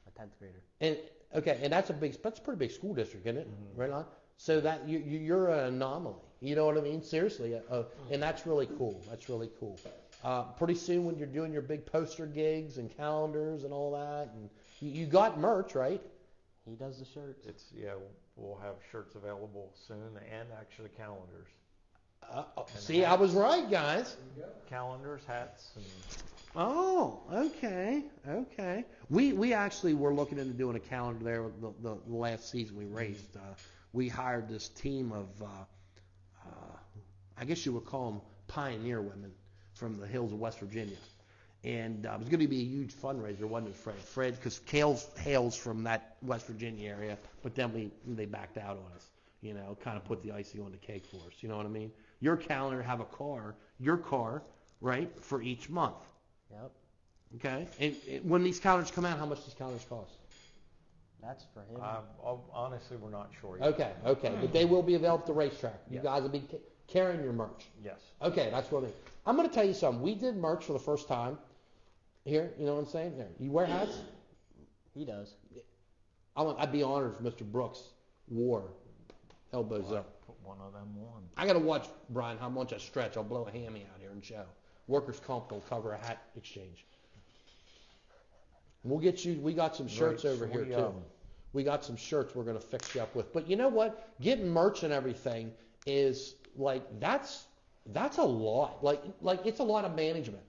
a 10th grader. And okay, and that's a pretty big school district, isn't it? Mm-hmm. Right on. So that you're an anomaly. You know what I mean? Seriously, and that's really cool. Pretty soon, when you're doing your big poster gigs and calendars and all that, and you got merch, right? He does the shirts. We'll have shirts available soon, and actually calendars. See, I was right, guys. Calendars, hats, and Oh, okay. We actually were looking into doing a calendar there with the last season we raced. We hired this team of, I guess you would call them pioneer women from the hills of West Virginia. And it was going to be a huge fundraiser, wasn't it, Fred? Fred, because Kales hails from that West Virginia area, but then they backed out on us, kind of put the icing on the cake for us, you know what I mean? Your calendar have your car, right, for each month. Yep. Okay, and when these calendars come out, how much these calendars cost? That's for him. honestly, we're not sure yet. Okay, but they will be available at the racetrack. You Yes. guys will be carrying your merch. Yes. Okay, that's what I mean. I'm going to tell you something. We did merch for the first time here. You know what I'm saying? There, you wear hats. He does. I'd be honored if Mr. Brooks wore elbows up. Put one of them on. I got to watch Brian how much I stretch. I'll blow a hammy out here and show. Workers' comp will cover a hat exchange. We'll get you. We got some shirts over here too. We got some shirts we're going to fix you up with. But you know what? Getting merch and everything is like that's a lot. Like it's a lot of management.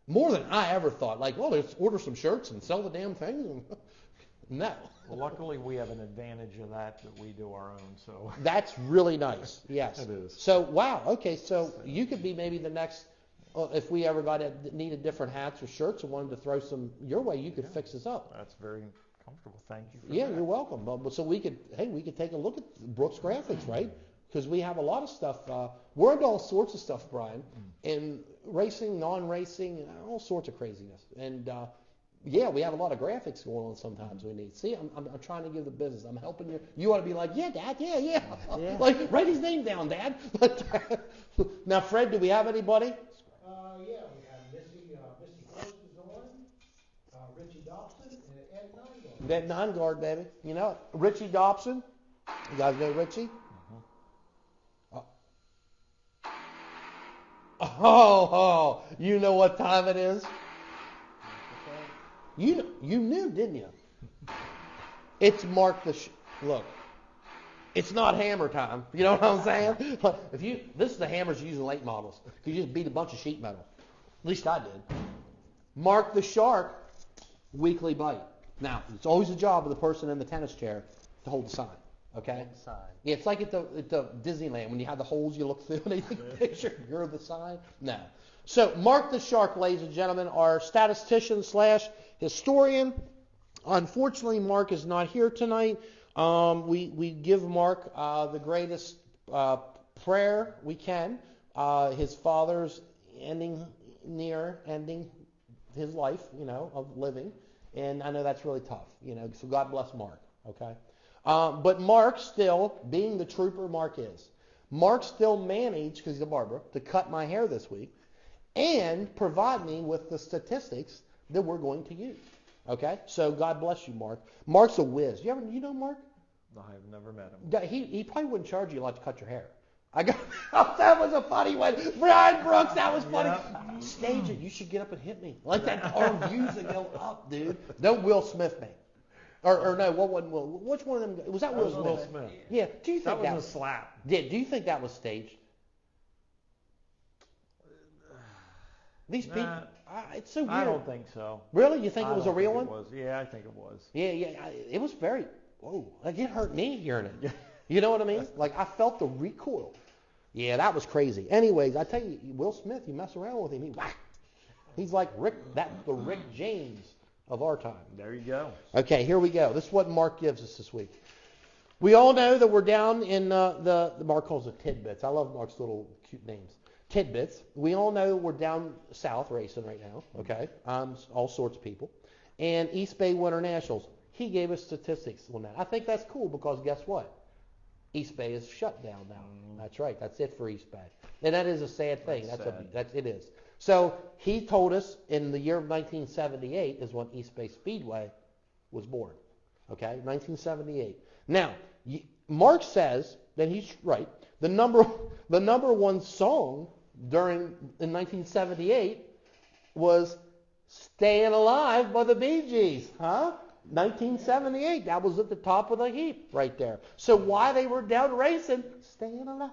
More than I ever thought. Like, well, let's order some shirts and sell the damn thing. No. Well, luckily we have an advantage of that we do our own. So That's really nice. Yes. It is. So wow. Okay. So you could be maybe the next. If we ever needed different hats or shirts and wanted to throw some your way, you could fix us up. that's very comfortable. Thank you for Yeah, that. you're welcome. But so we could take a look at Brooks Graphics, right? Because we have a lot of stuff. We're into all sorts of stuff, Brian, and racing, non-racing, all sorts of craziness. And yeah, we have a lot of graphics going on sometimes we need. See, I'm trying to give the business. I'm helping you. You ought to be like, yeah, Dad, yeah. Like, write his name down, Dad. Now, Fred, do we have anybody? Yeah, we have Missy Close is on, Richie Dobson, and Ed Nygaard. That non-guard, baby. You know it. Richie Dobson. You guys know Richie? Oh, you know what time it is? You knew, didn't you? It's Mark the look. It's not hammer time. You know what I'm saying? This is the hammers you use in late models. You just beat a bunch of sheet metal. At least I did. Mark the Shark weekly bite. Now, it's always the job of the person in the tennis chair to hold the sign. Okay? Big sign. Yeah, it's like at the Disneyland when you have the holes you look through and they take a picture. You're the sign. No. So Mark the Shark, ladies and gentlemen, our statistician / historian. Unfortunately, Mark is not here tonight. We give Mark the greatest prayer we can. His father's ending his life, of living. And I know that's really tough, so God bless Mark, okay? But Mark still, being the trooper Mark is, Mark still managed, because he's a barber, to cut my hair this week and provide me with the statistics that we're going to use, okay? So God bless you, Mark. Mark's a whiz. You know Mark? No, I've never met him. He probably wouldn't charge you a lot to cut your hair. That was a funny one. Brian Brooks, that was funny. Yeah. Stage it. You should get up and hit me. Like that, our views would go up, dude. Don't Will Smith me. Or no, what wasn't Will? Which one of them? Was that Will Smith? Will Smith. Yeah. Do you think that was a slap? Yeah. Do you think that was staged? These people, it's so weird. I don't think so. Really? You think it was a real one? Yeah, I think it was. Yeah. It was very. Whoa! Like it hurt me hearing it. You know what I mean? Like I felt the recoil. Yeah, that was crazy. Anyways, I tell you, Will Smith, you mess around with him, he's like Rick. That's the Rick James of our time. There you go. Okay, here we go. This is what Mark gives us this week. We all know that we're down in the Mark calls it tidbits. I love Mark's little cute names. Tidbits. We all know we're down south racing right now. Okay, all sorts of people, and East Bay Winter Nationals. He gave us statistics on that. I think that's cool because guess what? East Bay is shut down now. That's right. That's it for East Bay. And that is a sad thing. It is. So he told us in the year of 1978 is when East Bay Speedway was born. Okay, 1978. Now, Mark says that he's right. The number one song in 1978 was "Staying Alive" by the Bee Gees. Huh? 1978, that was at the top of the heap right there. So why they were down racing, staying alive.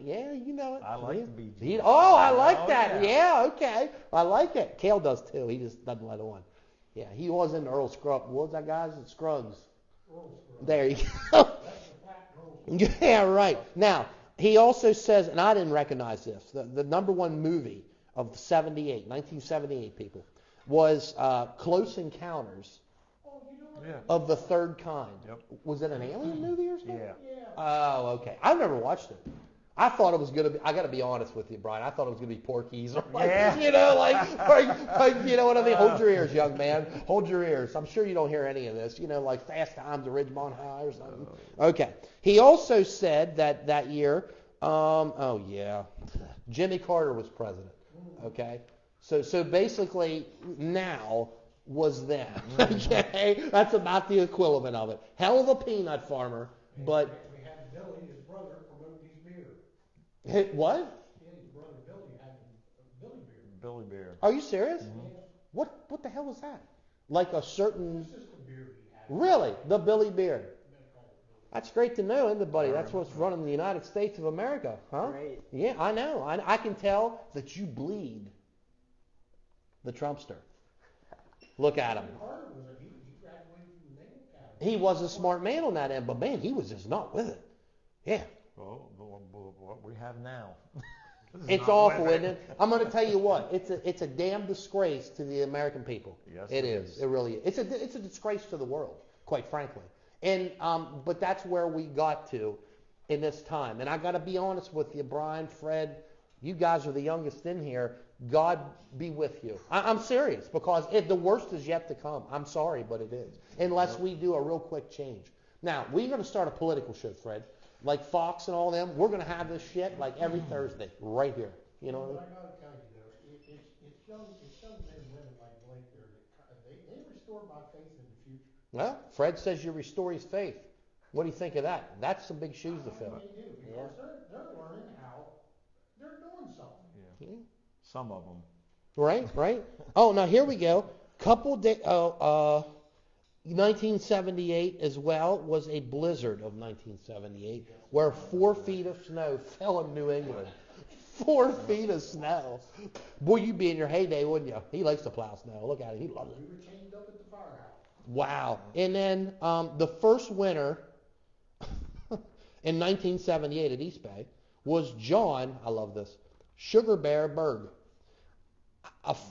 Yeah, you know it. I like the Bee Gees. I like that. Yeah, okay. I like it. Cale does too. He just doesn't let on. Yeah, he was in Earl Scruggs. What was that, guys? It's Scruggs. There you go. Yeah, right. Now, he also says, and I didn't recognize this, the number one movie of 1978, people, was Close Encounters of the Third Kind. Yep. Was it an alien movie or something? Yeah. Oh, okay. I've never watched it. I thought it was going to be, I got to be honest with you, Brian, I thought it was going to be Porky's or like, you know what I mean? Hold your ears, young man. Hold your ears. I'm sure you don't hear any of this, like Fast Times at Ridgemont High or something. Okay. He also said that year, Jimmy Carter was president. Okay. So basically now was then. Okay, that's about the equivalent of it. Hell of a peanut farmer, but we had Billy, his brother, promote his beer. What? His brother Billy had Billy beer. Billy Beer. Are you serious? Mm-hmm. What the hell was that? Like a certain? It's just a beer he had. Really, the Billy Beer. That's great to know, isn't it, buddy? That's what's running the United States of America, huh? Great. Yeah, I know. I can tell that you bleed the Trumpster. Look at him. He graduated from the Naval Academy. He was a smart man on that end, but man, he was just not with it. Yeah. Well, what we have now. It's awful, isn't it? I'm going to tell you what. It's a damn disgrace to the American people. Yes, it is. It really is. It's a disgrace to the world, quite frankly. And but that's where we got to in this time. And I got to be honest with you, Brian, Fred. You guys are the youngest in here. God be with you. I'm serious because the worst is yet to come. I'm sorry, but it is. Unless we do a real quick change. Now, we're going to start a political show, Fred. Like Fox and all them. We're going to have this shit like every Thursday right here. You know what I mean? I got to tell you, though, it's young men and women like Blake there that they restore my faith in the future. Well, Fred says you restore his faith. What do you think of that? That's some big shoes to fill. They do, because they're learning how they're doing something. Some of them. Right. Oh, now here we go. 1978 as well was a blizzard of 1978 where 4 feet of snow fell in New England. 4 feet of snow. Boy, you'd be in your heyday, wouldn't you? He likes to plow snow. Look at him. He loves it. We were chained up at the firehouse. Wow. And then the first winner in 1978 at East Bay was John, I love this, Sugar Bear Berg.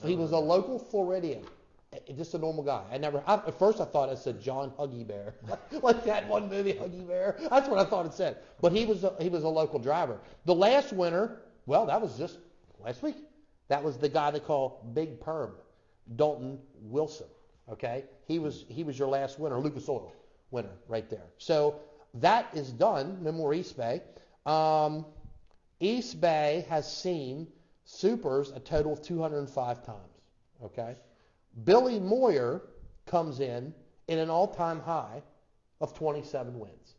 He was a local Floridian. Just a normal guy. At first I thought it said John Huggy Bear. Like that one movie, Huggy Bear. That's what I thought it said. But he was a local driver. The last winner, well, that was just last week. That was the guy they call Big Perm, Dalton Wilson. Okay? He was your last winner, Lucas Oil winner right there. So that is done. No more East Bay. East Bay has seen supers a total of 205 times. Okay? Billy Moyer comes in an all-time high of 27 wins.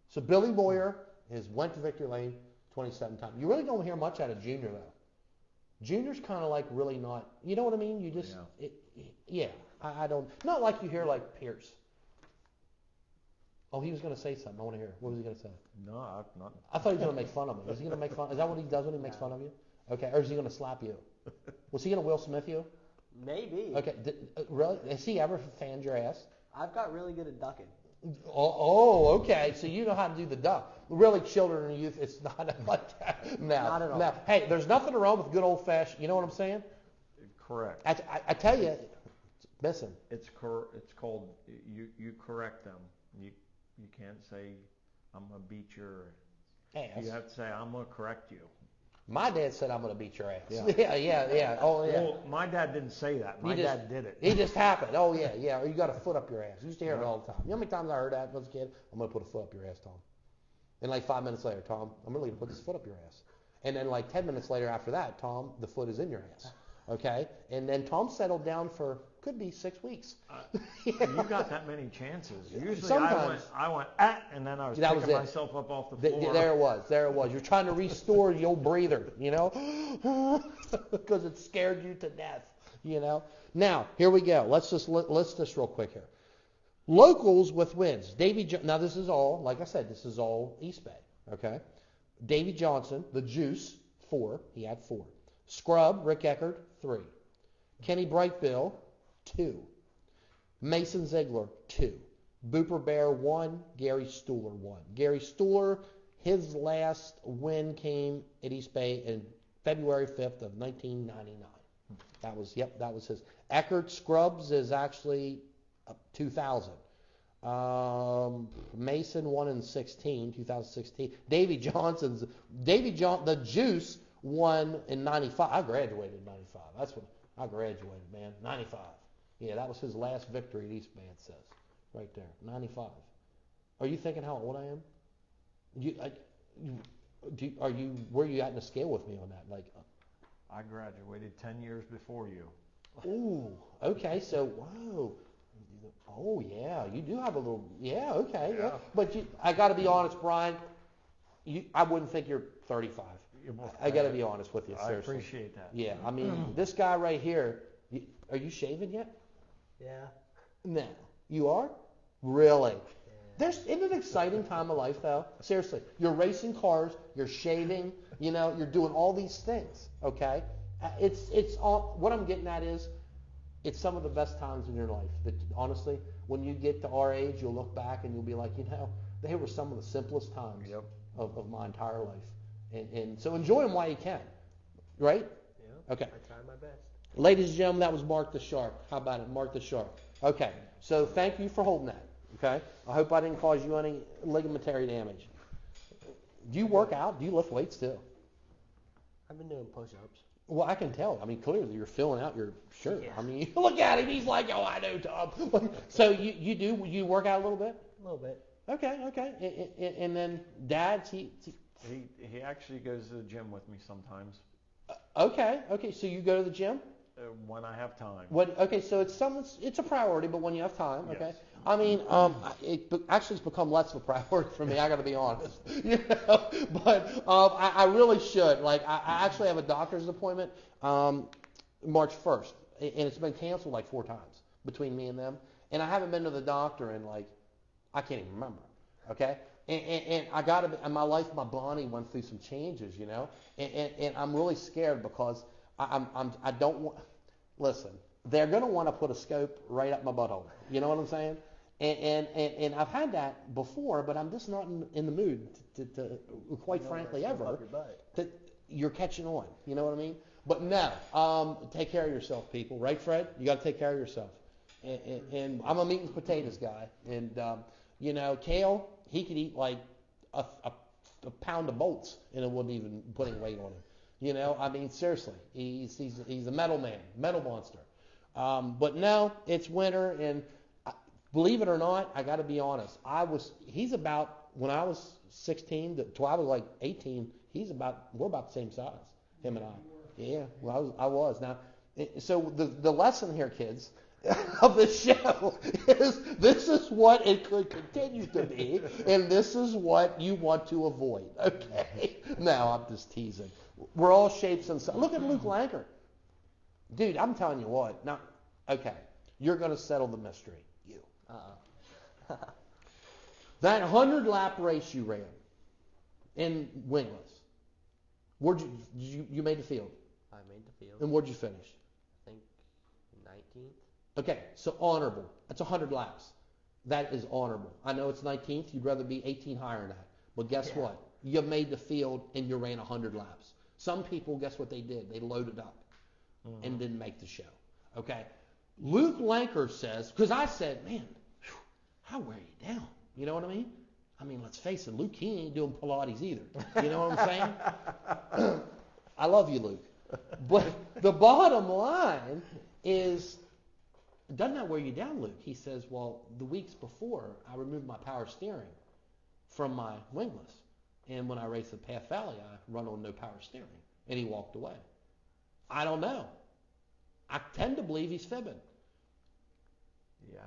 So Billy Moyer went to Victory Lane 27 times. You really don't hear much out of Junior, though. Junior's kind of like really not, you know what I mean? You just, I don't, not like you hear like Pierce. Oh, he was going to say something. I want to hear. What was he going to say? No, I'm not. I thought he was going to make fun of me. Is he going to make fun? Is that what he does when he makes fun of you? Okay. Or is he going to slap you? Was he going to Will Smith you? Maybe. Okay. Really? Has he ever fanned your ass? I've got really good at ducking. Oh, okay. So you know how to do the duck. Really, children and youth, it's not like that. Not at all. Now, hey, there's nothing wrong with good old-fashioned, you know what I'm saying? Correct. I tell you, listen. It's called, you correct them. You can't say, I'm going to beat your ass. You have to say, I'm going to correct you. My dad said, I'm going to beat your ass. Yeah. Oh, yeah. Well, my dad didn't say that. My dad did it. It just happened. Oh, yeah. Or you got a foot up your ass. I used to hear it all the time. You know how many times I heard that as a kid? I'm going to put a foot up your ass, Tom. And like 5 minutes later, Tom, I'm really going to put this foot up your ass. And then like 10 minutes later after that, Tom, the foot is in your ass. Okay? And then Tom settled down for, could be 6 weeks. You got that many chances. Usually sometimes, I went, and then I was picking myself up off the floor. There it was. You're trying to restore the old breather, you know, because it scared you to death, you know. Now, here we go. Let's just real quick here. Locals with wins. Now, this is all, like I said, this is all East Bay, okay? Davey Johnson, the Juice, 4. He had 4. Scrub, Rick Eckert, 3. Kenny Brightbill, 2. Mason Ziegler, 2. Booper Bear, 1. Gary Stuhler, 1. Gary Stuhler, his last win came at East Bay in February 5th of 1999. That was his. Eckert Scrubs is actually 2000. Mason won in 2016. The Juice won in 95. I graduated in 95. That's when I graduated, man. 95. Yeah, that was his last victory at East Bay, it says. Right there. 95. Are you thinking how old I am? Where are you at in the scale with me on that? Like, I graduated 10 years before you. Ooh, okay, so, whoa. Oh, yeah, you do have a little, okay. Yeah. But I got to be honest, Brian, I wouldn't think you're 35. I got to be honest with you, seriously. I appreciate that. Yeah, I mean, this guy right here, are you shaving yet? Yeah. No. You are? Really? Yeah. Isn't it an exciting time of life, though? Seriously. You're racing cars, you're shaving, you're doing all these things, okay? It's all, what I'm getting at is, it's some of the best times in your life. That honestly, when you get to our age, you'll look back and you'll be like, they were some of the simplest times of my entire life. And so enjoy them while you can, right? Yeah. Okay. I try my best. Ladies and gentlemen, that was Mark the Shark. How about it, Mark the Shark? Okay. So thank you for holding that. Okay. I hope I didn't cause you any ligamentary damage. Do you work out? Do you lift weights too? I've been doing push-ups. Well, I can tell. I mean, clearly you're filling out your shirt. Yeah. I mean, look at him. He's like, oh, I know, Tom. So you work out a little bit? A little bit. Okay. And then Dad's, he actually goes to the gym with me sometimes. Okay. So you go to the gym? When I have time. Okay, so it's a priority, but when you have time, okay. Yes. I mean, actually it's become less of a priority for me. I got to be honest, But I really should. Like, I actually have a doctor's appointment March 1st, and it's been canceled like 4 times between me and them, and I haven't been to the doctor in like I can't even remember. Okay, and I got to. And my life, my body went through some changes, and I'm really scared because I don't want. Listen, they're going to want to put a scope right up my butthole. You know what I'm saying? And I've had that before, but I'm just not in the mood to quite frankly, ever. You're catching on. You know what I mean? But no, take care of yourself, people. Right, Fred? You got to take care of yourself. And I'm a meat and potatoes guy. And, Kale, he could eat like a pound of bolts and it wouldn't even put any weight on him. I mean, seriously, he's a metal man, metal monster. But no, it's winter, and believe it or not, I got to be honest. He's about, when I was 16 to I was like 18, we're about the same size, him and I. Yeah, well, I was. Now, so the lesson here, kids, of the show is this is what it could continue to be, and this is what you want to avoid. Okay? No, I'm just teasing. We're all shapes and sizes. Look at Luke Lanker. Dude, I'm telling you what. Now, okay, you're going to settle the mystery. You. That 100-lap race you ran in wingless, you made the field? I made the field. And where'd you finish? I think 19th. Okay, so honorable. That's 100 laps. That is honorable. I know it's 19th. You'd rather be 18 higher than that. But guess what? You made the field and you ran 100 laps. Some people, guess what they did? They loaded up and didn't make the show. Okay? Luke Lanker says, because I said, man, how wear you down? You know what I mean? I mean, let's face it, Luke, he ain't doing Pilates either. You know what I'm saying? I love you, Luke. But the bottom line is, doesn't that wear you down, Luke? He says, well, the weeks before, I removed my power steering from my wingless. And when I raced at Path Valley, I run on no power steering. And he walked away. I don't know. I tend to believe he's fibbing. Yeah,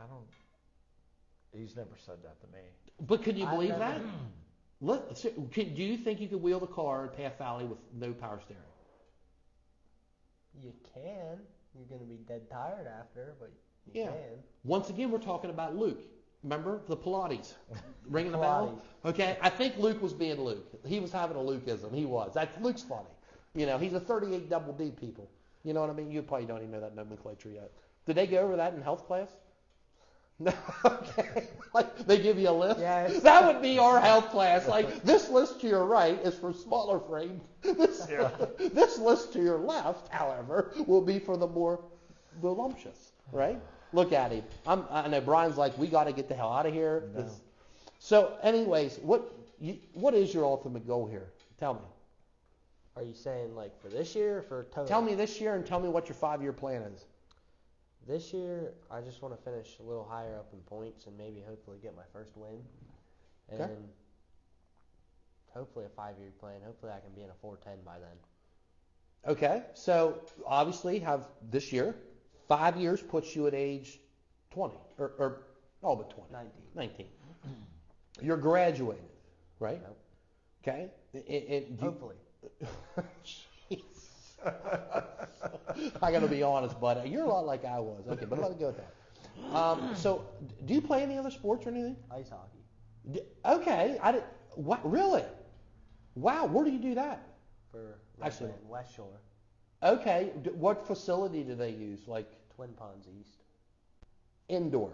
he's never said that to me. But could you believe that? Do you think you could wheel the car at Path Valley with no power steering? You can. You're going to be dead tired after, but you can. Once again, we're talking about Luke. Remember the Pilates? Ringing the bell? Okay, I think Luke was being Luke. He was having a Lukeism. He was. Luke's funny. He's a 38 double D, people. You know what I mean? You probably don't even know that nomenclature yet. Did they go over that in health class? No, okay. Like they give you a list? Yes. That would be our health class. Like this list to your right is for smaller frame. This list to your left, however, will be for the more voluptuous, right? Look at him. I know Brian's like, we got to get the hell out of here. No. So anyways, what is your ultimate goal here? Tell me. Are you saying like for this year or for total? Tell me this year and tell me what your 5-year plan is. This year, I just want to finish a little higher up in points and maybe hopefully get my first win. And then hopefully a 5-year plan. Hopefully I can be in a 410 by then. Okay, so obviously have this year. 5 years puts you at age 20, or all but 20. 19. You're graduated, right? Nope. Okay. Hopefully. I got to be honest, bud. You're a lot like I was. Okay, but let's go with that. So, do you play any other sports or anything? Ice hockey. Okay. What? Really? Wow. Where do you do that? For actually West Shore. Okay. What facility do they use? Like Twin Ponds East. Indoor.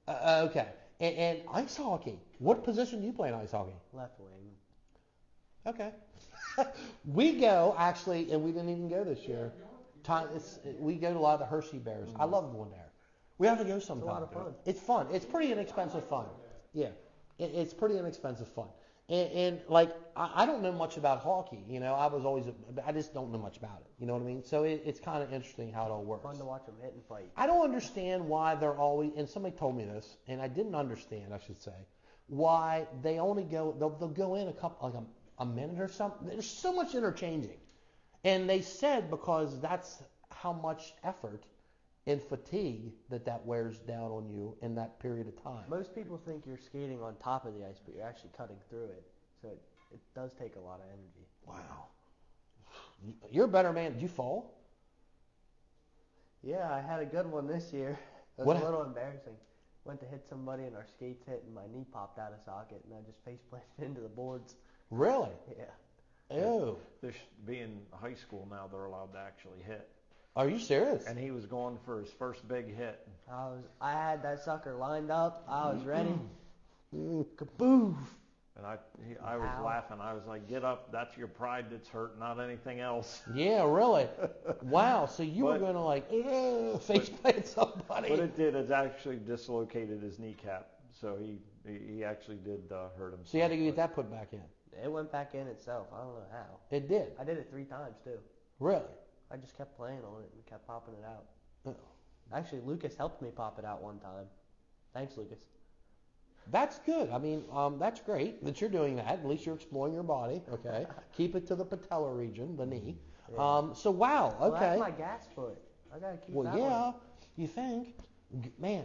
Okay. And ice hockey. What position do you play in ice hockey? Left wing. Okay. We go, actually, and we didn't even go this year. We go to a lot of the Hershey Bears. I love going there. We have to go sometime. It's a lot of fun. It's fun. It's pretty inexpensive fun. Yeah. It's pretty inexpensive fun. And like, I don't know much about hockey. I just don't know much about it. You know what I mean? So it's kind of interesting how it all works. Fun to watch them hit and fight. I don't understand why they're always, and somebody told me this, and I didn't understand, I should say, why they only go, they'll go in a minute or something. There's so much interchanging. And they said because that's how much effort and fatigue that wears down on you in that period of time. Most people think you're skating on top of the ice, but you're actually cutting through it. So it does take a lot of energy. Wow. You're a better man. Did you fall? Yeah, I had a good one this year. It was a little embarrassing. Went to hit somebody and our skates hit and my knee popped out of socket and I just face planted into the boards. Really? Yeah. Oh. This being high school now, they're allowed to actually hit. Are you serious? And he was going for his first big hit. I had that sucker lined up. I was ready. Kaboof. And I was laughing. I was like, get up. That's your pride that's hurt, not anything else. Yeah, really? Wow. So you were going to like face plant somebody. But it did. It actually dislocated his kneecap. So he actually did hurt himself. So you had to get that put back in. It went back in itself. I don't know how. It did? I did it 3 times too. Really? I just kept playing on it and kept popping it out. Uh-oh. Actually, Lucas helped me pop it out one time. Thanks, Lucas. That's good. I mean, that's great that you're doing that. At least you're exploring your body. Okay. Keep it to the patella region, the knee. Yeah. So wow. Okay. Well, that's my gas foot. I gotta keep that yeah. one. You think? Man,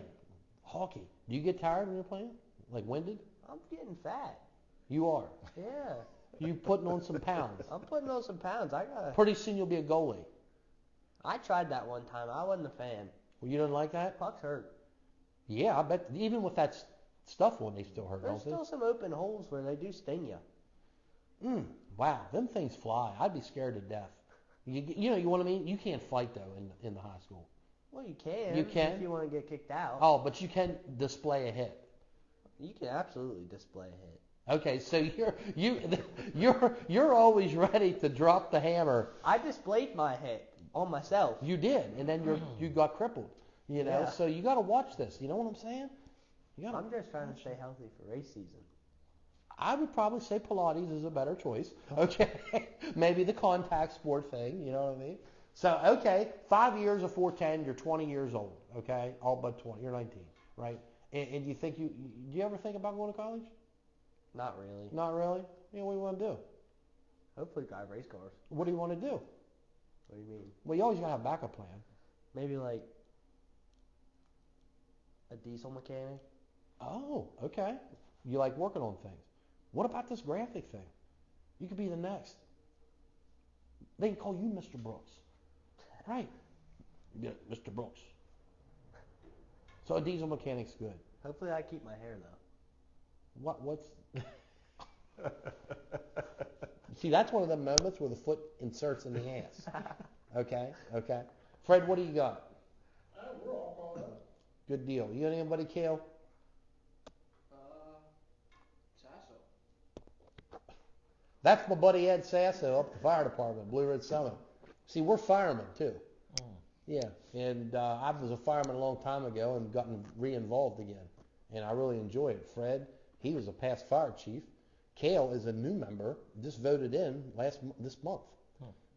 hockey. Do you get tired when you're playing? Like winded? I'm getting fat. You are. Yeah. You putting on some pounds. I'm putting on some pounds. Pretty soon you'll be a goalie. I tried that one time. I wasn't a fan. Well, you didn't like that? Pucks hurt. Yeah, I bet even with that stuff on, they still hurt, There's don't still some open holes where they do sting you. Wow, them things fly. I'd be scared to death. You know, you know what I mean? You can't fight though in the high school. Well, you can. You can? If you want to get kicked out. Oh, but you can display a hit. You can absolutely display a hit. Okay, so you're always ready to drop the hammer. I displayed my hit on myself. You did, and then you got crippled. You know, Yeah. so you got to watch this. You know what I'm saying? I'm just trying to stay healthy for race season. I would probably say Pilates is a better choice. Okay, maybe the contact sport thing. You know what I mean? So okay, 5 years of 410, you're 20 years old. Okay, all but 20. You're 19, right? And you think do you ever think about going to college? Not really. Not really. You know what do you want to do? Hopefully drive race cars. What do you want to do? What do you mean? Well, you always got to have a backup plan. Maybe like a diesel mechanic. Oh, okay. You like working on things. What about this graphic thing? You could be the next. They can call you Mr. Brooks. Right. Yeah, Mr. Brooks. So a diesel mechanic's good. Hopefully I keep my hair though. What's See, that's one of the moments where the foot inserts in the ass. Okay. Fred, what do you got? We're all caught up. Good deal. You got anybody, Kale? Sasso. That's my buddy Ed Sasso up at the fire department, Blue Ridge Summit. See, we're firemen too. Yeah, and I was a fireman a long time ago and gotten re-involved again, and I really enjoy it. Fred, he was a past fire chief. Kale is a new member, just voted in this month.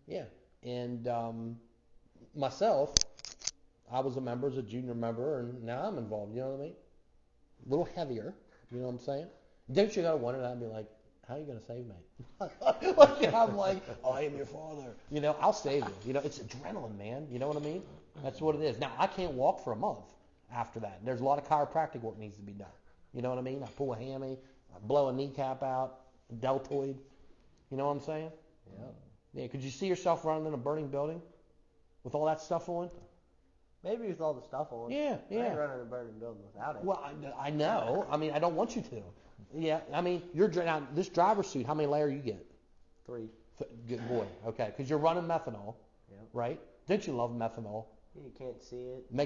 Yeah, and myself, I was a member as a junior member, and now I'm involved. You know what I mean? A little heavier. You know what I'm saying? Don't you gotta wonder? I'd be like, how are you gonna save me? Like, I'm like, I am your father. You know, I'll save you. You know, it's adrenaline, man. You know what I mean? That's what it is. Now, I can't walk for a month after that. There's a lot of chiropractic work needs to be done. You know what I mean? I pull a hammy, I blow a kneecap out, a deltoid. You know what I'm saying? Yeah. Yeah. Could you see yourself running in a burning building with all that stuff on? Maybe with all the stuff on. Yeah. I ain't running a burning building without it. Well, I know. I mean, I don't want you to. Yeah. I mean, now, this driver's suit, how many layer you get? 3. Good boy. Okay. Because you're running methanol, Yep. right? Don't you love methanol? You can't see it.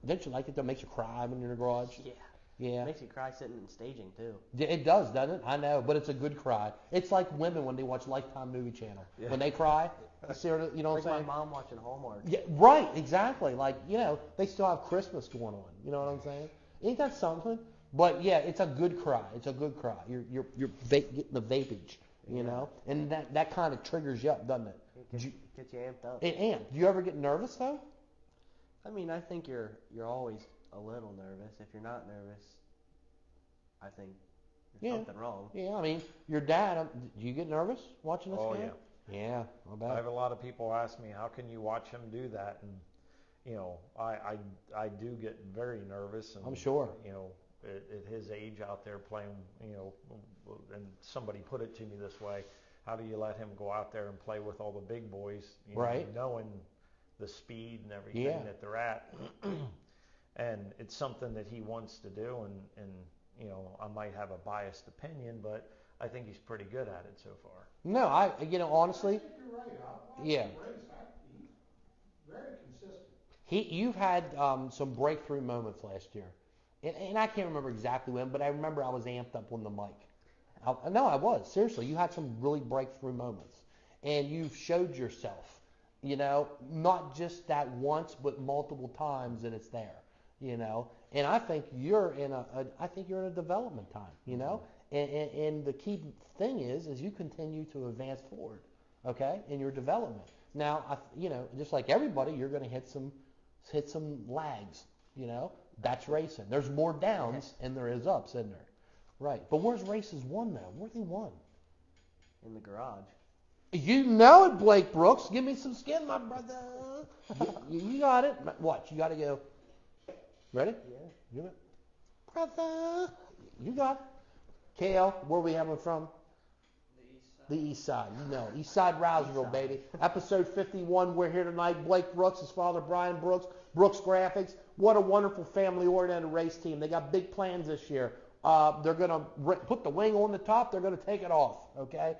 Don't you like it though? Makes you cry when you're in the garage? Yeah. Yeah. It makes you cry sitting in staging too. It does, doesn't it? I know, but it's a good cry. It's like women when they watch Lifetime Movie Channel. Yeah. When they cry, you know what I'm like saying? my mom watching Hallmark. Yeah, right, exactly. Like, you know, they still have Christmas going on. You know what I'm saying? Ain't that something? But yeah, it's a good cry. It's a good cry. You're getting the vapage, you know, and that kind of triggers you up, doesn't it? Gets you amped up. It amped. Do you ever get nervous though? I mean, I think you're always a little nervous. If you're not nervous, I think there's something wrong. Yeah, I mean, your dad, do you get nervous watching this game? Yeah. Yeah, I bet. I have a lot of people ask me, how can you watch him do that? And I do get very nervous. And, I'm sure. At his age out there playing, and somebody put it to me this way: how do you let him go out there and play with all the big boys, right? Knowing the speed and everything that they're at, and it's something that he wants to do, and I might have a biased opinion, but I think he's pretty good at it so far. No, honestly, I think you're right. I've watched yeah. him race. He's very consistent. You've had some breakthrough moments last year, and I can't remember exactly when, but I remember I was amped up on the mic. No, I was, seriously. You had some really breakthrough moments, and you've showed yourself, not just that once, but multiple times, and it's there, And I think you're in a development time, and the key thing is you continue to advance forward, okay, in your development. Now, just like everybody, you're going to hit some lags, That's racing. There's more downs and there is ups, isn't there? Right. But where's races won, though? Where they won? In the garage. You know it, Blake Brooks. Give me some skin, my brother. You got it. Watch. You got to go. Ready? Yeah. You got it. Brother. You got it. KL, where we having from? The East Side. East Side Rouserville, baby. Episode 51. We're here tonight. Blake Brooks, his father, Brian Brooks. Brooks Graphics. What a wonderful family-oriented race team. They got big plans this year. They're going to put the wing on the top. They're going to take it off, okay?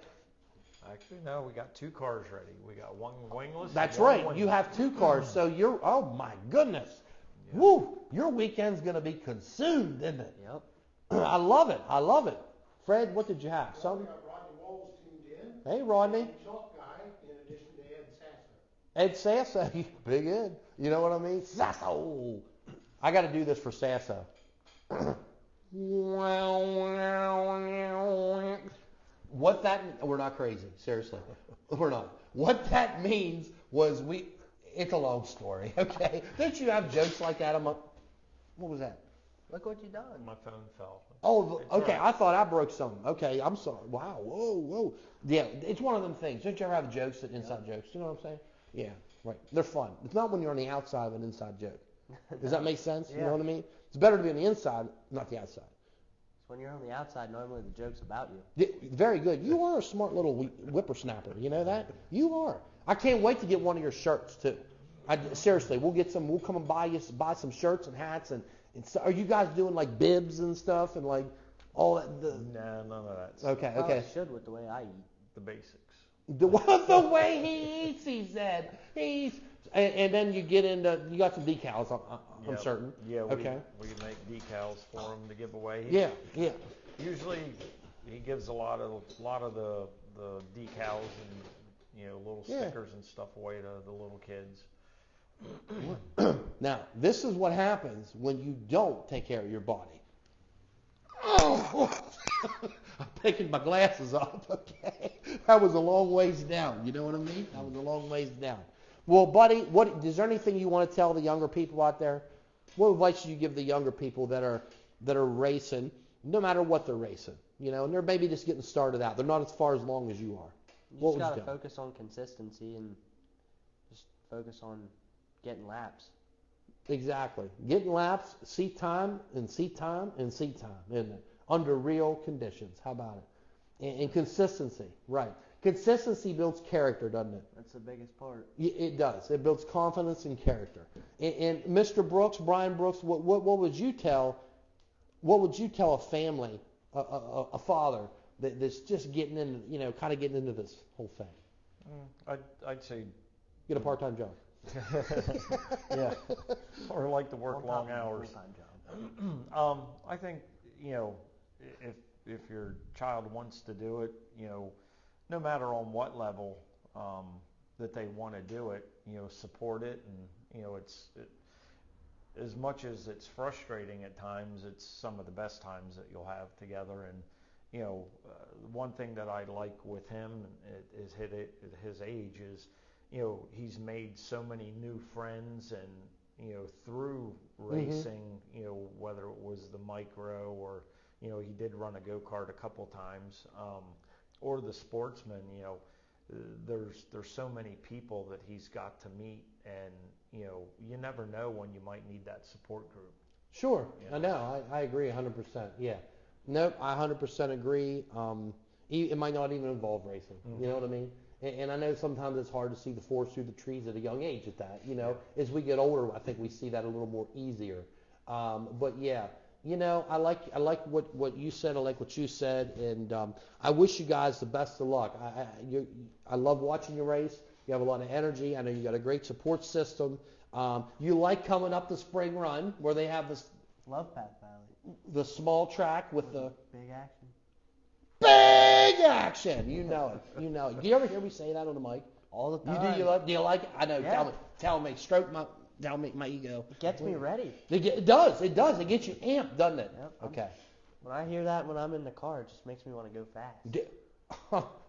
Actually, no. We got 2 cars ready. We got one wingless. That's right. You have 2 cars. So oh, my goodness. Yeah. Woo. Your weekend's going to be consumed, isn't it? Yep. I love it. I love it. Fred, what did you have? Something? Hey, Rodney. Chalk guy, in addition to Ed Ed Sasso. Sasso. Big Ed. You know what I mean? Sasso. I got to do this for Sasso. We're not crazy. Seriously. We're not. What that means was it's a long story, okay? Don't you have jokes like that? What was that? Look what you done. My phone fell. Oh, okay. I thought I broke something. Okay, I'm sorry. Wow. Whoa. Yeah, it's one of them things. Don't you ever have jokes, inside jokes? You know what I'm saying? Yeah, right. They're fun. It's not when you're on the outside of an inside joke. Does that make sense? Yeah. You know what I mean? It's better to be on the inside, not the outside. When you're on the outside, normally the joke's about you. Very good. You are a smart little whippersnapper. You know that? You are. I can't wait to get one of your shirts too. Seriously, we'll get some. We'll come and buy some shirts and hats and so, are you guys doing like bibs and stuff and like all that? No, none of that. Okay. Well, I should with the way I eat. The basics. The way he eats, he said. And then you got some decals, I'm certain. Yeah, okay. we make decals for him to give away. Yeah. Usually he gives a lot of the decals and little stickers and stuff away to the little kids. Now, this is what happens when you don't take care of your body. Oh, I'm picking my glasses off, okay? That was a long ways down, you know what I mean? That was a long ways down. Well, buddy, is there anything you want to tell the younger people out there? What advice should you give the younger people that are racing, no matter what they're racing? And they're maybe just getting started out. They're not as far as long as you are. You just got to focus on consistency and just focus on getting laps. Exactly. Getting laps, seat time, isn't it? Under real conditions. How about it? And consistency, right. Consistency builds character, doesn't it? That's the biggest part. It does. It builds confidence and character. And Mr. Brooks, Brian Brooks, what would you tell a family, a father that's just getting into, kind of getting into this whole thing? I'd say get a part-time job. Yeah, or like to work long hours. I think if your child wants to do it, no matter on what level that they want to do it, support it, and as much as it's frustrating at times, it's some of the best times that you'll have together. And one thing that I like with him is at his age is. He's made so many new friends and, through racing, whether it was the micro or, he did run a go-kart a couple times, or the sportsman, there's so many people that he's got to meet, and you know, you never know when you might need that support group. Sure, I know. I agree 100%. Yeah, nope, I 100% agree. It might not even involve racing. Mm-hmm. You know what I mean? And I know sometimes it's hard to see the forest through the trees at a young age. At that, you know, as we get older, I think we see that a little more easier. But yeah, you know, I like what you said. I like what you said, and I wish you guys the best of luck. I love watching you race. You have a lot of energy. I know you got a great support system. You like coming up the spring run where they have this. Love Path Valley. The small track with the big action. Big action. You know it. You know it. Do you ever hear me say that on the mic? All the time. You do. Do you like it? I know. Yeah. Tell me. Stroke my ego. It gets me ready. It does. It gets you amped, doesn't it? Yep. Okay. When I hear that when I'm in the car, it just makes me want to go fast.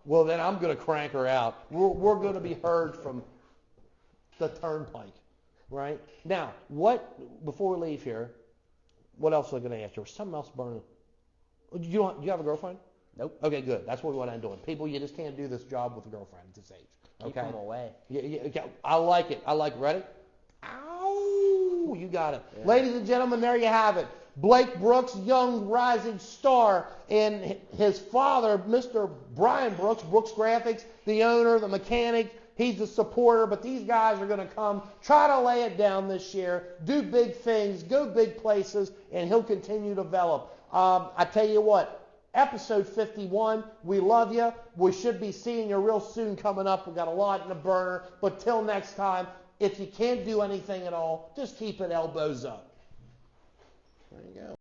Well, then I'm going to crank her out. We're going to be heard from the turnpike, right? Now, before we leave here, what else was I going to ask you? There was something else burning. Do you have a girlfriend? Nope. Okay, good. That's what we want to do. People, you just can't do this job with a girlfriend at this age. Okay? Keep them away. Yeah, I like it. Ready? Ow! You got it. Yeah. Ladies and gentlemen, there you have it. Blake Brooks, young rising star, and his father, Mr. Brian Brooks, Brooks Graphics, the owner, the mechanic. He's the supporter, but these guys are going to come, try to lay it down this year, do big things, go big places, and he'll continue to develop. I tell you what, episode 51, we love you. We should be seeing you real soon coming up. We've got a lot in the burner, but till next time, if you can't do anything at all, just keep it elbows up. There you go.